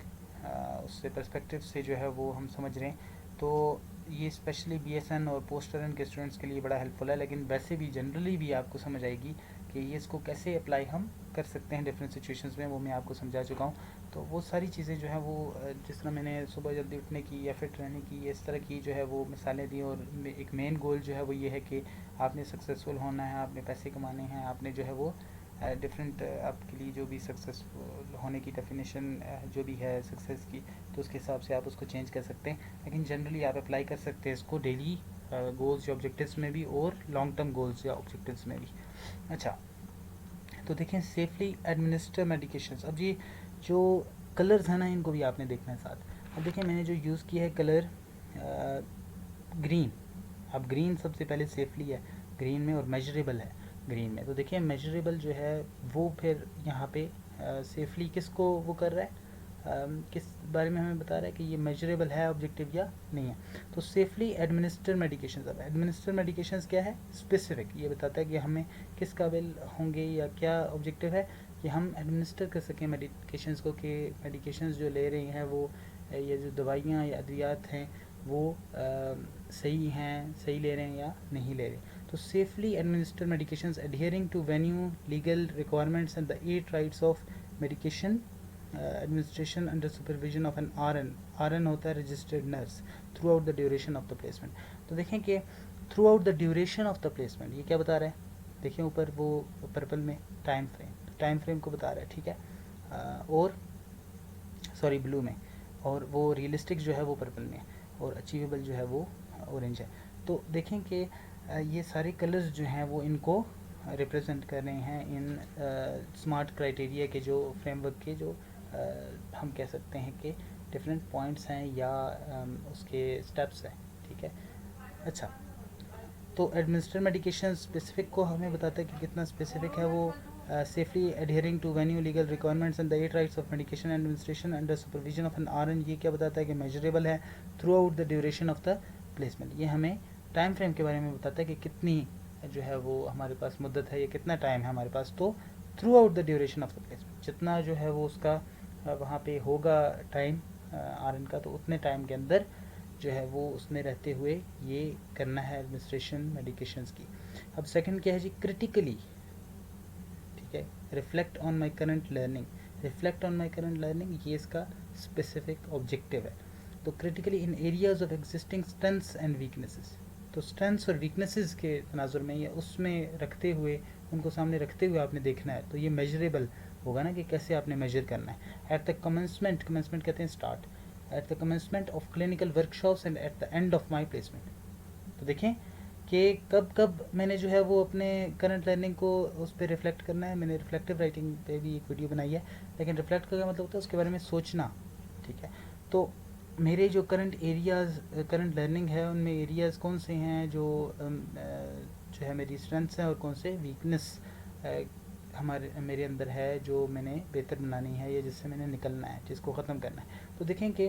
उससे पर्सपेक्टिव से जो है वो हम समझ रहे हैं, तो ये स्पेशली BSN और पोस्ट रन के स्टूडेंट्स के लिए बड़ा हेल्पफुल है, लेकिन वैसे भी जनरली भी आपको समझ आएगी कि ये इसको कैसे अप्लाई हम कर सकते हैं डिफरेंट सिचुएशंस में, वो मैं आपको समझा चुका हूँ। तो वो सारी चीज़ें जो है वो जिस तरह मैंने सुबह जल्दी उठने की या फिट रहने की इस तरह की जो है वो मिसालें दी, और एक मेन गोल जो है वो ये है कि आपने सक्सेसफुल होना है, आपने पैसे कमाने हैं, आपने जो है वो डिफरेंट आपके लिए जो भी सक्सेसफुल होने की डेफिनेशन जो भी है सक्सेस की, तो उसके हिसाब से आप उसको चेंज कर सकते हैं। लेकिन जनरली आप अप्लाई कर सकते हैं इसको डेली गोल्स या ऑब्जेक्टिव्स में भी और लॉन्ग टर्म गोल्स या ऑब्जेक्टिव्स में भी। अच्छा, तो देखें सेफली एडमिनिस्टर मेडिकेशंस। अब ये जो कलर्स हैं ना, इनको भी आपने देखना है साथ। अब देखें मैंने जो यूज़ किया है कलर ग्रीन। अब ग्रीन सबसे पहले सेफली है ग्रीन में, और मेजरेबल है ग्रीन में। तो देखिए मेजरेबल जो है वो फिर यहाँ पे सेफली किसको वो कर रहा है, किस बारे में हमें बता रहा है कि ये मेजरेबल है ऑब्जेक्टिव या नहीं है। तो सेफली एडमिनिस्टर मेडिकेशंस। अब एडमिनिस्टर मेडिकेशंस क्या है, स्पेसिफिक, ये बताता है कि हमें किस काबिल होंगे या क्या ऑब्जेक्टिव है कि हम एडमिनिस्टर कर सकें मेडिकेशंस को, कि मेडिकेशंस जो ले रहे हैं वो ये जो दवाइयाँ या अद्वियात हैं वो सही हैं, सही ले रहे हैं या नहीं ले रहे। तो safely administer medications adhering to venue legal requirements and the 8 rights of medication administration under supervision of an RN होता है registered nurse throughout the duration of the placement. तो देखें कि throughout the duration of the placement ये क्या बता रहा है, देखिए ऊपर वो पर्पल में टाइम फ्रेम को बता रहा है, ठीक है, और सॉरी ब्लू में, और वो रियलिस्टिक जो है वो पर्पल में, और अचीवेबल जो है वो ऑरेंज है। तो देखें कि ये सारे कलर्स जो हैं वो इनको रिप्रेजेंट कर रहे हैं इन स्मार्ट क्राइटेरिया के जो फ्रेमवर्क के जो हम कह सकते हैं कि डिफरेंट पॉइंट्स हैं या उसके स्टेप्स हैं, ठीक है। अच्छा, तो एडमिनिस्टर मेडिकेशन स्पेसिफिक को हमें बताता है कि कितना स्पेसिफिक है वो। Safely adhering to venue legal requirements and the 8 rights of medication administration under supervision of an RN, ये क्या बताता है कि मेजरेबल है throughout the duration of the placement. ये हमें टाइम फ्रेम के बारे में बताता है कि कितनी जो है वो हमारे पास मुद्दत है या कितना टाइम है हमारे पास। तो through out the duration of the placement, जितना जो है वो उसका वहाँ पे होगा टाइम RN का, तो उतने टाइम के अंदर जो है वो उसमें रहते हुए ये करना है एडमिनिस्ट्रेशन मेडिकेशंस की। अब सेकंड क्या है जी, क्रिटिकली, ठीक है, reflect on my current learning. Reflect on my current learning ये इसका स्पेसिफिक ऑब्जेक्टिव है। तो critically in areas of existing strengths and weaknesses, तो स्ट्रेंथ्स और वीकनेसेस के तनाजुर में या उसमें रखते हुए, उनको सामने रखते हुए आपने देखना है। तो ये मेजरेबल होगा ना कि कैसे आपने मेजर करना है। एट द कमेंसमेंट, कमेंसमेंट कहते हैं start, at the commencement of clinical workshops and at the end of my placement. तो देखें कि कब कब मैंने जो है वो अपने करंट लर्निंग को उस पर रिफ्लेक्ट करना है। मैंने रिफ्लेक्टिव राइटिंग पे भी एक वीडियो बनाई है, लेकिन रिफ्लेक्ट का क्या मतलब होता है, उसके बारे में सोचना, ठीक है। तो मेरे जो करंट एरियाज़ करंट लर्निंग है उनमें एरियाज़ कौन से हैं जो है मेरी स्ट्रेंथ्स हैं, और कौन से वीकनेस मेरे अंदर है जो मैंने बेहतर बनानी है या जिससे मैंने निकलना है, जिसको ख़त्म करना है। तो देखें कि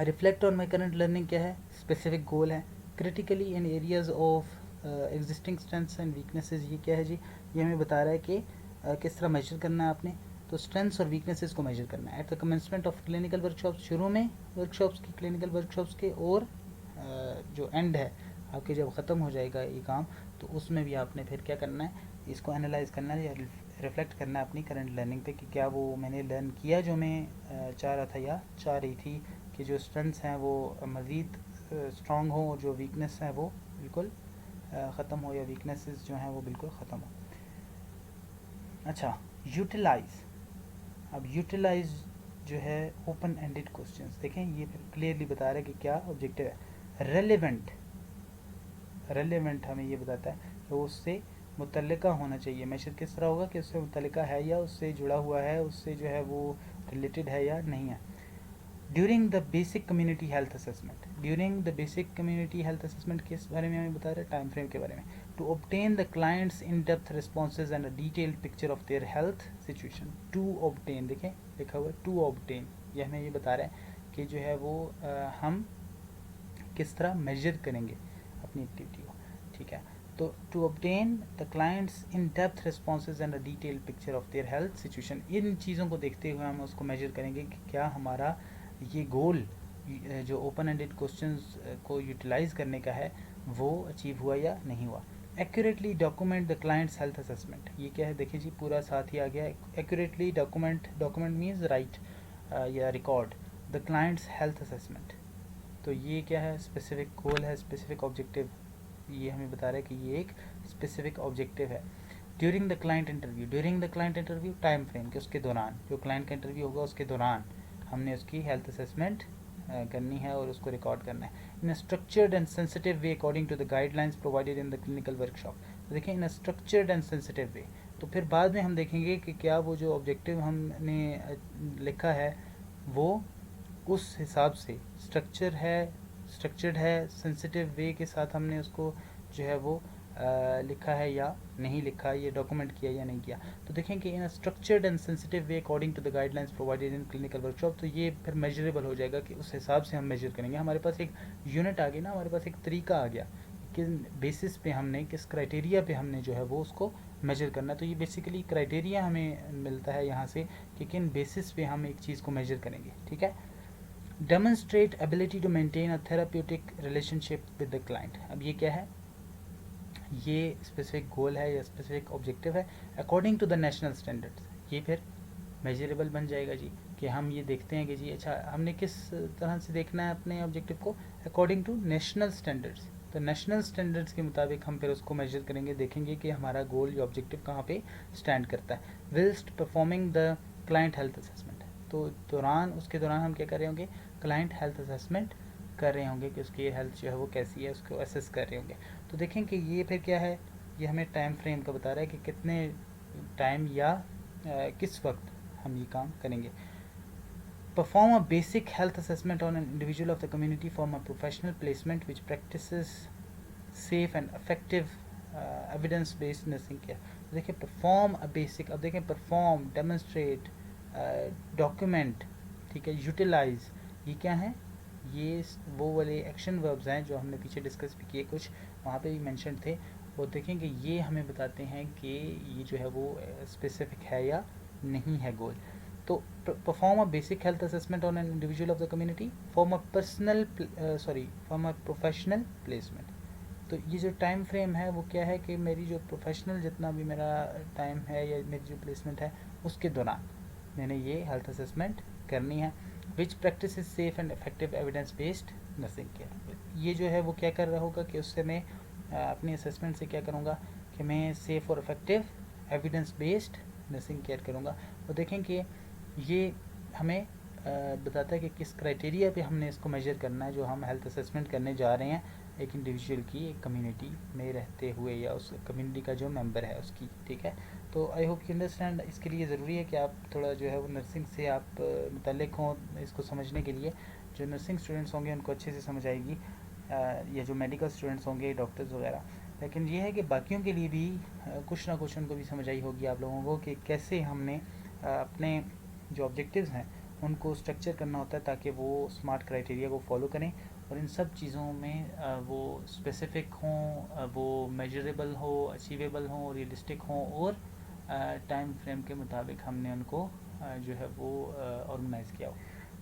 reflect on my current learning क्या है, स्पेसिफिक गोल है। Critically in areas of existing strengths and weaknesses, ये क्या है जी, ये हमें बता रहा है कि किस तरह मेजर करना है आपने। तो स्ट्रेंथ्स और वीकनेसेस को मेजर करना है। At the commencement of clinical workshops, शुरू में वर्कशॉप्स की, क्लिनिकल वर्कशॉप्स के, और जो एंड है आपके जब ख़त्म हो जाएगा ये काम, तो उसमें भी आपने फिर क्या करना है, इसको एनालाइज करना है या रिफ्लेक्ट करना है अपनी करंट लर्निंग पे कि क्या वो मैंने लर्न किया जो मैं चाह रहा था या चाह रही थी, कि जो स्ट्रेंथ्स हैं वो मज़ीद स्ट्रॉन्ग हो और जो वीकनेस है वो बिल्कुल ख़त्म हो, या वीकनेसेस जो हैं वो बिल्कुल ख़त्म हो। अच्छा, यूटिलाइज। अब यूटिलाइज जो है ओपन एंडेड क्वेश्चंस, देखें ये फिर क्लियरली बता रहा है कि क्या ऑब्जेक्टिव है। रेलेवेंट, रेलेवेंट हमें ये बताता है कि वो उससे मुतल्लिका होना चाहिए। मेजर किस तरह होगा कि उससे मुतल्लिका है या उससे जुड़ा हुआ है, उससे जो है वो रिलेटेड है या नहीं है। During the basic community health assessment, during the basic community health assessment किस बारे में हमें बता रहे हैं, टाइम फ्रेम के बारे में। To obtain the clients in depth responses and a detailed picture of their health situation. To obtain, देखें लिखा हुआ है टू ऑब्टेन, ये हमें ये बता रहा है कि जो है वो हम किस तरह मेजर करेंगे अपनी एक्टिविटी को, ठीक है। तो to obtain the clients in depth responses and a detailed picture of their health situation, इन चीज़ों को देखते हुए हम उसको मेजर करेंगे कि क्या हमारा ये गोल जो ओपन एंडेड क्वेश्चंस को यूटिलाइज करने का है वो अचीव हुआ या नहीं हुआ। Accurately document the client's health assessment, ये क्या है, देखिए जी पूरा साथ ही आ गया। Accurately document, document means write, या record the client's health assessment. तो ये क्या है, स्पेसिफिक गोल है, स्पेसिफिक ऑब्जेक्टिव, ये हमें बता रहा है कि ये एक स्पेसिफिक ऑब्जेक्टिव है। During the client interview time frame, कि उसके दौरान, जो क्लाइंट का इंटरव्यू होगा उसके दौरान हमने उसकी हेल्थ असेसमेंट करनी है और उसको रिकॉर्ड करना है। In a structured and sensitive way according to the guidelines provided in the clinical workshop. तो देखिए in a structured and sensitive way, तो फिर बाद में हम देखेंगे कि क्या वो जो ऑब्जेक्टिव हमने लिखा है वो उस हिसाब से स्ट्रक्चर्ड है, सेंसिटिव वे के साथ हमने उसको जो है वो लिखा है या नहीं लिखा, ये डॉक्यूमेंट किया या नहीं किया। तो देखें कि in structured and sensitive way according to the guidelines provided in clinical workshop, तो ये फिर मेजरेबल हो जाएगा कि उस हिसाब से हम मेजर करेंगे। हमारे पास एक यूनिट आ गई ना, हमारे पास एक तरीका आ गया, किस बेसिस पे हमने, किस क्राइटेरिया पे हमने जो है वो उसको मेजर करना है। तो ये बेसिकली क्राइटेरिया हमें मिलता है यहाँ से कि किन बेसिस पे हम एक चीज़ को मेजर करेंगे, ठीक है। Demonstrate ability to maintain a therapeutic relationship with the client. अब ये क्या है, ये स्पेसिफिक गोल है या स्पेसिफिक ऑब्जेक्टिव है according to the national standards. ये फिर मेजरेबल बन जाएगा जी, कि हम ये देखते हैं कि जी अच्छा हमने किस तरह से देखना है अपने ऑब्जेक्टिव को, अकॉर्डिंग टू नेशनल स्टैंडर्ड्स। तो नेशनल स्टैंडर्ड्स के मुताबिक हम फिर उसको मेजर करेंगे, देखेंगे कि हमारा गोल या ऑब्जेक्टिव कहाँ पे स्टैंड करता है। Whilst performing the client health assessment, तो उसके दौरान हम क्या कर रहे होंगे, क्लाइंट हेल्थ असेसमेंट कर रहे होंगे कि उसकी हेल्थ जो है वो कैसी है, उसको असेस कर रहे होंगे। तो देखें कि ये फिर क्या है, ये हमें टाइम फ्रेम का बता रहा है कि कितने टाइम या किस वक्त हम ये काम करेंगे। Perform a basic health assessment on an individual of the community form a professional placement which practices safe and effective evidence based nursing care. देखिए परफॉर्म अ बेसिक, अब देखें परफॉर्म, डेमोन्स्ट्रेट, डॉक्यूमेंट, ठीक है, यूटिलाइज, ये क्या है, ये वो वाले एक्शन वर्ब्स हैं जो हमने पीछे डिस्कस भी किए, कुछ वहाँ पे भी मेंशन थे। वो देखेंगे ये हमें बताते हैं कि ये जो है वो स्पेसिफिक है या नहीं है गोल। तो perform a basic health assessment on an individual of the community, form a professional placement. तो ये जो टाइम फ्रेम है वो क्या है कि मेरी जो प्रोफेशनल जितना भी मेरा टाइम है या मेरी जो प्लेसमेंट है उसके दौरान मैंने ये हेल्थ असेसमेंट करनी है। Which practice is safe and effective evidence based nursing care. ये जो है वो क्या कर रहा होगा कि उससे मैं अपनी असेसमेंट से क्या करूँगा कि मैं सेफ़ और effective evidence based nursing care करूँगा। और देखें कि ये हमें बताता है कि किस क्राइटेरिया पे हमने इसको मेजर करना है, जो हम हेल्थ असेसमेंट करने जा रहे हैं एक इंडिविजुअल की, एक कम्युनिटी में रहते हुए या उस कम्युनिटी का जो मेंबर है उसकी, ठीक है। तो आई होप यू अंडरस्टैंड। इसके लिए ज़रूरी है कि आप थोड़ा जो है वो नर्सिंग से आप मुतल्लिक़ हों, इसको समझने के लिए। जो नर्सिंग स्टूडेंट्स होंगे उनको अच्छे से समझ आएगी, या जो मेडिकल स्टूडेंट्स होंगे, डॉक्टर्स वगैरह। लेकिन ये है कि बाकियों के लिए भी कुछ ना कुछ उनको भी समझ आई होगी आप लोगों को कि कैसे हमने अपने जो ऑब्जेक्टिव्स हैं उनको स्ट्रक्चर करना होता है ताकि वो स्मार्ट क्राइटेरिया को फॉलो करें और इन सब चीज़ों में वो स्पेसिफिक हों, वो मेजरेबल हो, अचीवेबल हों, रियलिस्टिक हों और टाइम फ्रेम के मुताबिक हमने उनको जो है वो ऑर्गेनाइज़ किया हो।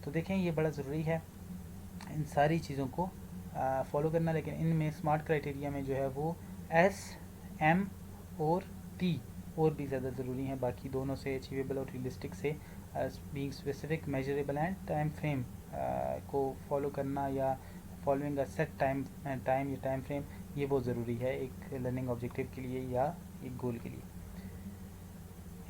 तो देखें ये बड़ा ज़रूरी है इन सारी चीज़ों को फॉलो करना। लेकिन इनमें स्मार्ट क्राइटेरिया में जो है वो एस, एम और टी और भी ज़्यादा ज़रूरी हैं बाकी दोनों से, अचीवेबल और रियलिस्टिक से। Being specific, measurable and time frame को फॉलो करना या फॉलोइंग अ सेट टाइम या टाइम फ्रेम, ये बहुत ज़रूरी है एक लर्निंग ऑब्जेक्टिव के लिए या एक गोल के लिए।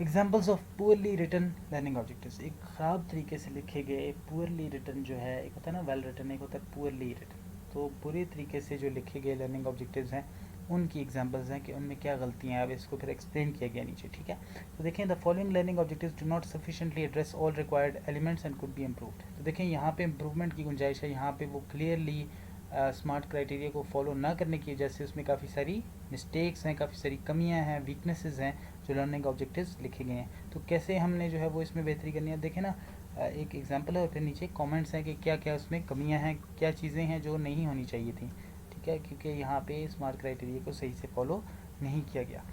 Examples of poorly written learning objectives. एक ख़राब तरीके से लिखे गए पुअरली रिटन जो है, एक होता है ना वेल रिटन, एक होता है पुअरली रिटन। तो बुरे तरीके से जो लिखे गए लर्निंग ऑब्जेक्टिव्स हैं उनकी एग्जांपल्स हैं कि उनमें क्या गलतियां हैं। अब इसको फिर एक्सप्लेन किया गया नीचे, ठीक है। तो देखें the following learning objectives do not sufficiently address all required elements and could be improved. तो देखें यहाँ पे इम्प्रूवमेंट की गुंजाइश है। यहाँ पे वो क्लियरली स्मार्ट क्राइटेरिया को फॉलो ना करने की वजह से उसमें काफ़ी सारी मिस्टेक्स हैं, काफ़ी सारी कमियां हैं, वीकनेसेस हैं जो लर्निंग ऑब्जेक्टिव्स लिखे गए हैं। तो कैसे हमने जो है वो इसमें बेहतरी करनी है, देखें ना एक एग्जांपल है और फिर नीचे कमेंट्स हैं कि क्या क्या उसमें कमियां हैं, क्या चीज़ें हैं जो नहीं होनी चाहिए थी, ठीक है, क्योंकि यहाँ पे स्मार्ट क्राइटेरिया को सही से फॉलो नहीं किया गया।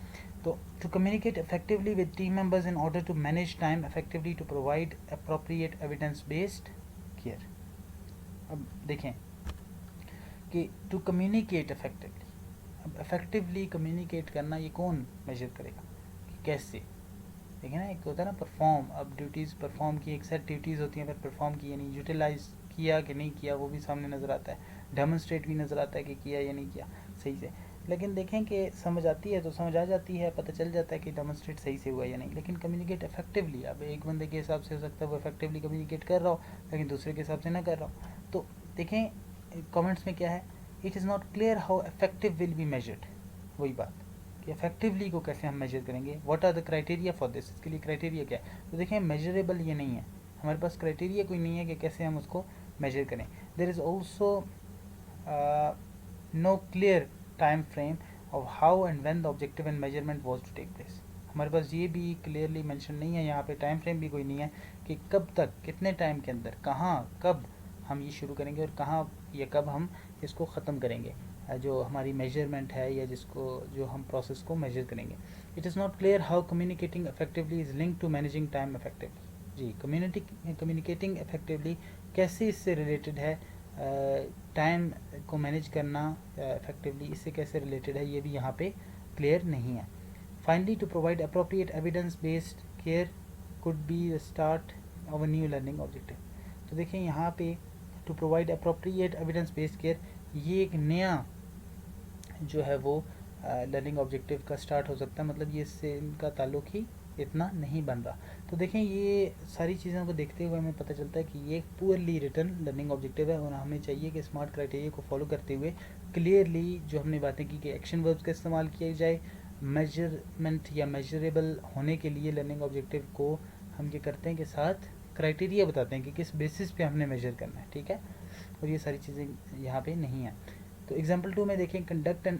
तो to communicate effectively with team members in order to manage time effectively to provide appropriate evidence based care. अब देखें कि टू कम्युनिकेट इफेक्टिवली, अब इफेक्टिवली कम्युनिकेट करना ये कौन मेजर करेगा कि कैसे देखिए ना, एक होता है ना परफॉर्म, अब ड्यूटीज़ परफॉर्म की, एक सेट ड्यूटीज़ होती हैं, फिर परफॉर्म की यानी यूटिलाइज किया कि नहीं किया वो भी सामने नज़र आता है, डेमोन्स्ट्रेट भी नज़र आता है कि किया या नहीं किया सही से। लेकिन देखें कि समझ आती है तो समझ आ जाती है, पता चल जाता है कि डेमोन्स्ट्रेट सही से हुआ या नहीं, लेकिन कम्युनिकेट इफेक्टिवली, अब एक बंदे के हिसाब से हो सकता है वो इफेक्टिवली कम्युनिकेट कर रहा हो लेकिन दूसरे के हिसाब से ना कर रहा हो। तो देखें कमेंट्स में क्या है, it is not clear how effective will be measured, वही बात कि इफेक्टिवली को कैसे हम मेजर करेंगे, what are the criteria for this, इसके लिए क्राइटेरिया क्या है। तो देखें मेजरेबल ये नहीं है, हमारे पास क्राइटेरिया कोई नहीं है कि कैसे हम उसको मेजर करें। There is also no clear time frame of how and when the objective and measurement was to take place. हमारे पास ये भी क्लियरली मेंशन नहीं है यहाँ पे, टाइम फ्रेम भी कोई नहीं है कि कब तक, कितने टाइम के अंदर, कहाँ, कब हम ये शुरू करेंगे और कहाँ या कब हम इसको ख़त्म करेंगे, जो हमारी मेजरमेंट है या जिसको जो हम प्रोसेस को मेजर करेंगे। It is not clear how communicating effectively is link to managing time effectively. जी, कम्युनिकेटिंग इफेक्टिवली कैसे इससे रिलेटेड है, टाइम को मैनेज करना इफेक्टिवली इससे कैसे रिलेटेड है, ये भी यहाँ पे क्लियर नहीं है। Finally, to provide appropriate evidence based care could be the start of a new learning objective. तो देखिए यहाँ पे to provide appropriate evidence based care, ये एक नया जो है वो लर्निंग ऑब्जेक्टिव का स्टार्ट हो सकता है, मतलब ये इससे इनका ताल्लुक ही इतना नहीं बन रहा। तो देखें ये सारी चीज़ों को देखते हुए हमें पता चलता है कि ये एक पुअरली रिटन लर्निंग ऑब्जेक्टिव है और हमें चाहिए कि स्मार्ट क्राइटेरिया को फॉलो करते हुए क्लियरली जो हमने बातें की कि एक्शन वर्ब्स का इस्तेमाल किया जाए, मेजरमेंट या मेजरेबल होने के लिए लर्निंग ऑब्जेक्टिव को हम ये करते हैं कि साथ क्राइटेरिया बताते हैं कि किस बेसिस पे हमने मेजर करना है, ठीक है। और ये सारी चीज़ें यहाँ पे नहीं है। तो एग्जाम्पल 2 में देखें, conduct an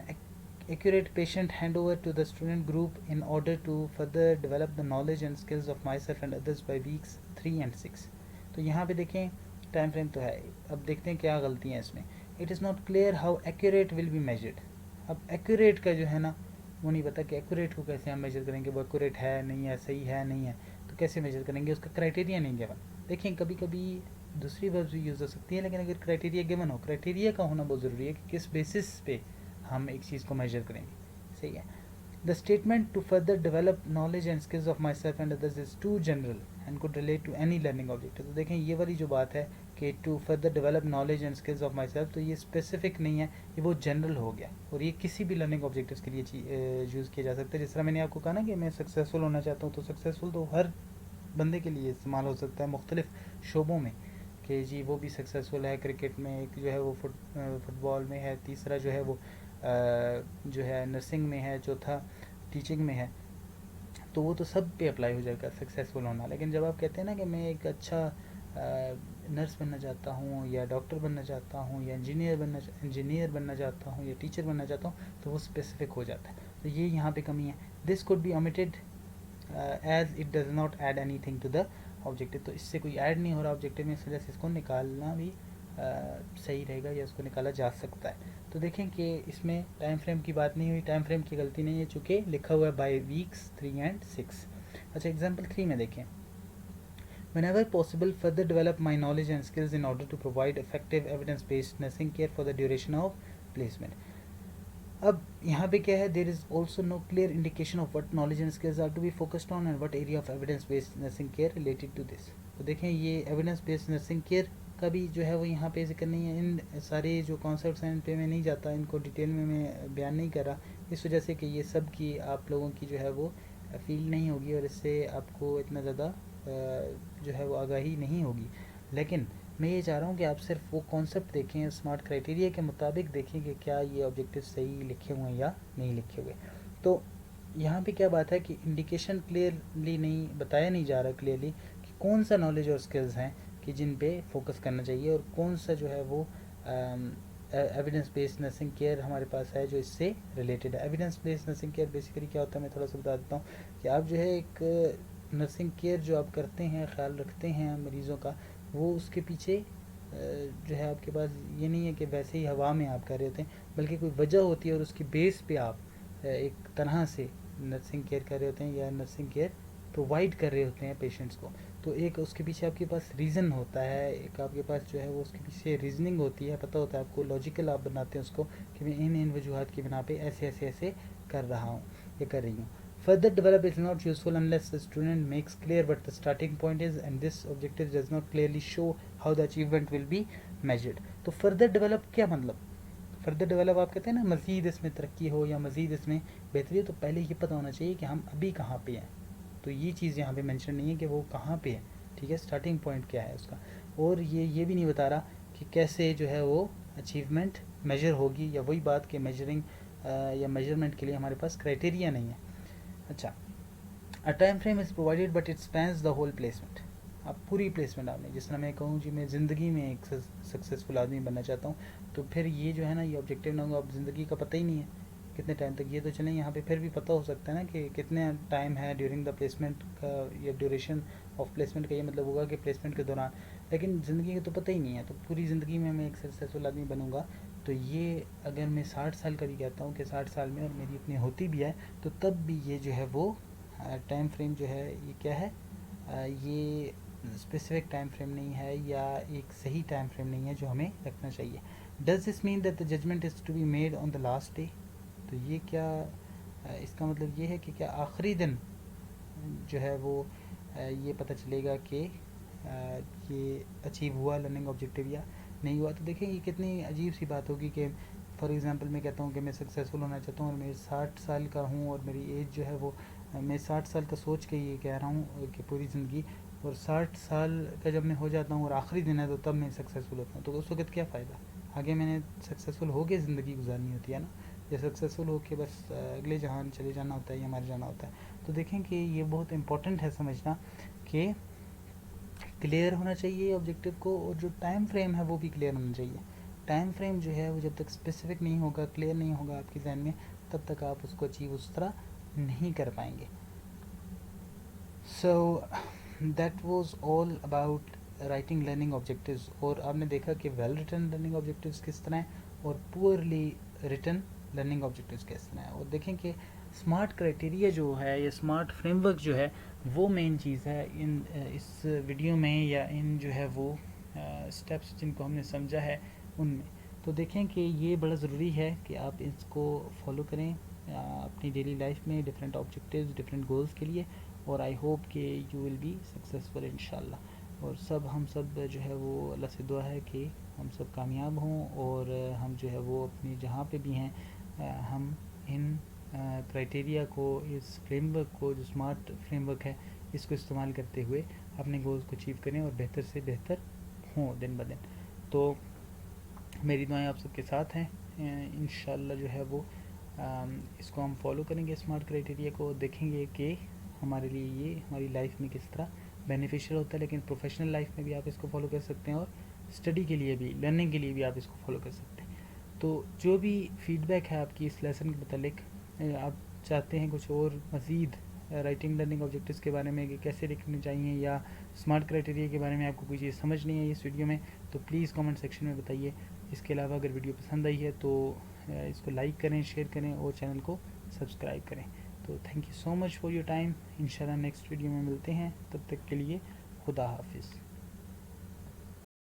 accurate patient handover to the student group in order to further develop the knowledge and skills of myself and others by weeks 3 and 6। तो यहाँ पे देखें टाइम फ्रेम तो है, अब देखते हैं क्या गलतियाँ हैं इसमें। It is not clear how accurate will be measured. अब एक्यूरेट का जो है ना वो नहीं पता कि एक्यूरेट को कैसे हम मेजर करेंगे, वो एक्यूरेट है नहीं है, सही है नहीं है, तो कैसे मेजर करेंगे, उसका क्राइटेरिया नहीं गिवन। देखें कभी कभी दूसरी वर्ब्स भी यूज़ हो सकती है, लेकिन अगर क्राइटेरिया गिवन हो, क्राइटेरिया का होना बहुत ज़रूरी है कि किस बेसिस पे हम एक चीज़ को मेजर करेंगे, सही है। The statement to further develop knowledge and skills of myself and others is too general and could relate to any learning objective. तो देखें ये वाली जो बात है कि to further develop knowledge and skills of myself, तो ये स्पेसिफिक नहीं है, ये वो जनरल हो गया और ये किसी भी लर्निंग ऑब्जेक्टिव के लिए यूज़ किया जा सकता है। जिस तरह मैंने आपको कहा ना कि मैं सक्सेसफुल होना चाहता हूँ, तो सक्सेसफुल तो हर बंदे के लिए इस्तेमाल हो सकता है मुख्तलिफ शोबों में, कि जी वो भी सक्सेसफुल है क्रिकेट में, एक जो है वो फुटबॉल में है, तीसरा जो है वो जो है नर्सिंग में है, चौथा टीचिंग में है, तो वो तो सब पे अप्लाई हो जाएगा सक्सेसफुल होना। लेकिन जब आप कहते हैं ना कि मैं एक अच्छा नर्स बनना चाहता हूँ या डॉक्टर बनना चाहता हूँ या इंजीनियर बनना चाहता हूँ या टीचर बनना चाहता हूँ, तो वो स्पेसिफिक हो जाता है। तो ये यहाँ पे कमी है। This could be omitted as it does not add anything to the objective. तो इससे कोई ऐड नहीं हो रहा ऑब्जेक्टिव में, इस वजह से इसको निकालना भी सही रहेगा या उसको निकाला जा सकता है। तो देखें कि इसमें टाइम फ्रेम की बात नहीं हुई, टाइम फ्रेम की गलती नहीं है चूँकि लिखा हुआ है बाय वीक्स 3 and 6। अच्छा एग्जाम्पल 3 में देखें, whenever possible further develop my knowledge and skills in order to provide effective evidence based nursing care for the duration of placement। अब यहाँ पे क्या है, there is also no clear indication of what knowledge and skills are to be focused on and what area of evidence based nursing care related to this. तो देखें ये evidence based nursing care का भी जो है वो यहाँ पे जिक्र नहीं है। इन सारे जो कॉन्सेप्ट्स हैं इन पे मैं नहीं जाता, इनको डिटेल में मैं बयान नहीं कर रहा, इस वजह से कि ये सब की आप लोगों की जो है वो फील नहीं होगी और इससे आपको इतना ज़्यादा जो है वो आगाही नहीं होगी। लेकिन मैं ये चाह रहा हूँ कि आप सिर्फ वो कॉन्सेप्ट देखें, स्मार्ट क्राइटेरिया के मुताबिक देखें कि क्या ये ऑब्जेक्टिव सही लिखे हुए हैं या नहीं लिखे हुए। तो यहाँ पे क्या बात है कि इंडिकेशन क्लियरली नहीं बताया नहीं जा रहा क्लियरली कि कौन सा नॉलेज और स्किल्स हैं कि जिन पे फोकस करना चाहिए और कौन सा जो है वो एविडेंस बेस्ड नर्सिंग केयर हमारे पास है जो इससे रिलेटेड है। Evidence based nursing care basically क्या होता है, मैं थोड़ा सा बता देता हूँ कि आप जो है एक नर्सिंग केयर जो आप करते हैं, ख्याल रखते हैं मरीज़ों का, वो उसके पीछे जो है आपके पास ये नहीं है कि वैसे ही हवा में आप कर रहे होते हैं, बल्कि कोई वजह होती है और उसकी बेस पे आप एक तरह से नर्सिंग केयर कर रहे होते हैं या नर्सिंग केयर प्रोवाइड कर रहे होते हैं पेशेंट्स को। तो एक उसके पीछे आपके पास रीज़न होता है, एक आपके पास जो है वो उसके पीछे रीजनिंग होती है, पता होता है आपको, लॉजिकल आप बनाते हैं उसको कि मैं इन वजूहत की बिना पे ऐसे ऐसे ऐसे कर रहा हूँ या कर रही हूँ। Further develop is not useful unless the student makes clear what the starting point is and this objective does not clearly show how the achievement will be measured. तो further develop क्या मतलब? फर्दर डेवलप आप कहते हैं ना, मज़ीद इसमें तरक्की हो या मज़ीद इसमें बेहतरी हो, तो पहले ये पता होना चाहिए कि हम अभी कहाँ पे हैं. तो ये चीज़ यहाँ पे मेंशन नहीं है कि वो कहाँ पे है, ठीक है, स्टार्टिंग पॉइंट क्या है उसका. और ये भी नहीं बता रहा कि कैसे जो है वो अचीवमेंट मेजर होगी, या वही बात कि मेजरिंग या मेजरमेंट के लिए हमारे पास क्राइटेरिया नहीं है. अच्छा, a time frame is provided but it spans the whole placement. आप पूरी प्लेसमेंट आपने, जिस तरह मैं कहूँ जी मैं ज़िंदगी में एक सक्सेसफुल आदमी बनना चाहता हूँ, तो फिर ये जो है ना ये ऑब्जेक्टिव ना होगा, अब ज़िंदगी का पता ही नहीं है कितने टाइम तक. ये तो चलें यहाँ पे फिर भी पता हो सकता है ना कि कितने टाइम है ड्यूरिंग द प्लेसमेंट का, या ड्यूरेशन ऑफ प्लेसमेंट का ये मतलब होगा कि प्लेसमेंट के दौरान. लेकिन ज़िंदगी का तो पता ही नहीं है. तो पूरी ज़िंदगी में मैं एक सक्सेसफुल आदमी बनूँगा, तो ये अगर मैं 60 साल का भी कहता हूँ कि 60 साल में और मेरी इतनी होती भी है, तो तब भी ये जो है वो टाइम फ्रेम जो है ये क्या है, ये स्पेसिफिक टाइम फ्रेम नहीं है, या एक सही टाइम फ्रेम नहीं है जो हमें रखना चाहिए. Does this mean that the judgement is to be made on the last day. तो ये क्या इसका मतलब ये है कि क्या आखिरी दिन जो है वो ये पता चलेगा कि ये अचीव हुआ लर्निंग ऑब्जेक्टिव या नहीं हुआ. तो देखें ये कितनी अजीब सी बात होगी कि फॉर एग्ज़ाम्पल मैं कहता हूँ कि मैं सक्सेसफुल होना चाहता हूँ और मैं 60 साल का हूँ और मेरी एज जो है वो, मैं 60 साल का सोच के ये कह रहा हूँ कि पूरी ज़िंदगी, और 60 साल का जब मैं हो जाता हूँ और आखिरी दिन है तो तब मैं सक्सेसफुल होता हूँ. तो उस वक्त क्या फ़ायदा, आगे मैंने सक्सेसफुल हो के ज़िंदगी गुजारनी होती है ना, या सक्सेसफुल हो के बस अगले जहान चले जाना होता है या मर जाना होता है. तो देखें कि ये बहुत इंपॉर्टेंट है समझना कि क्लियर होना चाहिए ऑब्जेक्टिव को, और जो टाइम फ्रेम है वो भी क्लियर होना चाहिए. टाइम फ्रेम जो है वो जब तक स्पेसिफिक नहीं होगा, क्लियर नहीं होगा आपके जहन में, तब तक आप उसको अचीव उस तरह नहीं कर पाएंगे. So that was all about writing learning objectives. और आपने देखा कि वेल रिटन लर्निंग ऑब्जेक्टिव्स किस तरह हैं और पुअरली रिटन लर्निंग ऑब्जेक्टिव्स किस तरह हैं. और देखें कि स्मार्ट क्राइटेरिया जो है या स्मार्ट फ्रेमवर्क जो है वो मेन चीज़ है इन इस वीडियो में, या इन जो है वो स्टेप्स जिनको हमने समझा है उनमें. तो देखें कि ये बड़ा ज़रूरी है कि आप इसको फॉलो करें अपनी डेली लाइफ में डिफरेंट ऑब्जेक्टिव्स, डिफरेंट गोल्स के लिए. और आई होप कि यू विल बी सक्सेसफुल इंशाल्लाह. और हम सब जो है वो अल्लाह से दुआ है कि हम सब कामयाब हों, और हम जो है वो अपनी जहाँ पे भी हैं हम इन क्राइटेरिया को, इस फ्रेमवर्क को, जो स्मार्ट फ्रेमवर्क है, इसको इस्तेमाल करते हुए अपने गोल्स को अचीव करें और बेहतर से बेहतर हों दिन ब दिन. तो मेरी दुआएं आप सबके साथ हैं. इंशाल्लाह जो है वो इसको हम फॉलो करेंगे स्मार्ट क्राइटेरिया को, देखेंगे कि हमारे लिए ये हमारी लाइफ में किस तरह बेनिफिशियल होता है. लेकिन प्रोफेशनल लाइफ में भी आप इसको फॉलो कर सकते हैं, और स्टडी के लिए भी, लर्निंग के लिए भी आप इसको फॉलो कर सकते हैं. तो जो भी फीडबैक है आपकी इस लेसन के मतलब, आप चाहते हैं कुछ और मज़ीद राइटिंग लर्निंग ऑब्जेक्टिव्स के बारे में कि कैसे लिखने चाहिए, या स्मार्ट क्राइटेरिया के बारे में आपको कोई चीज़ समझ नहीं है इस वीडियो में, तो प्लीज़ कमेंट सेक्शन में बताइए. इसके अलावा अगर वीडियो पसंद आई है तो इसको लाइक करें, शेयर करें और चैनल को सब्सक्राइब करें. तो thank you so much for your time. इंशाल्लाह नेक्स्ट वीडियो में मिलते हैं. तब तक के लिए खुदा हाफिज़.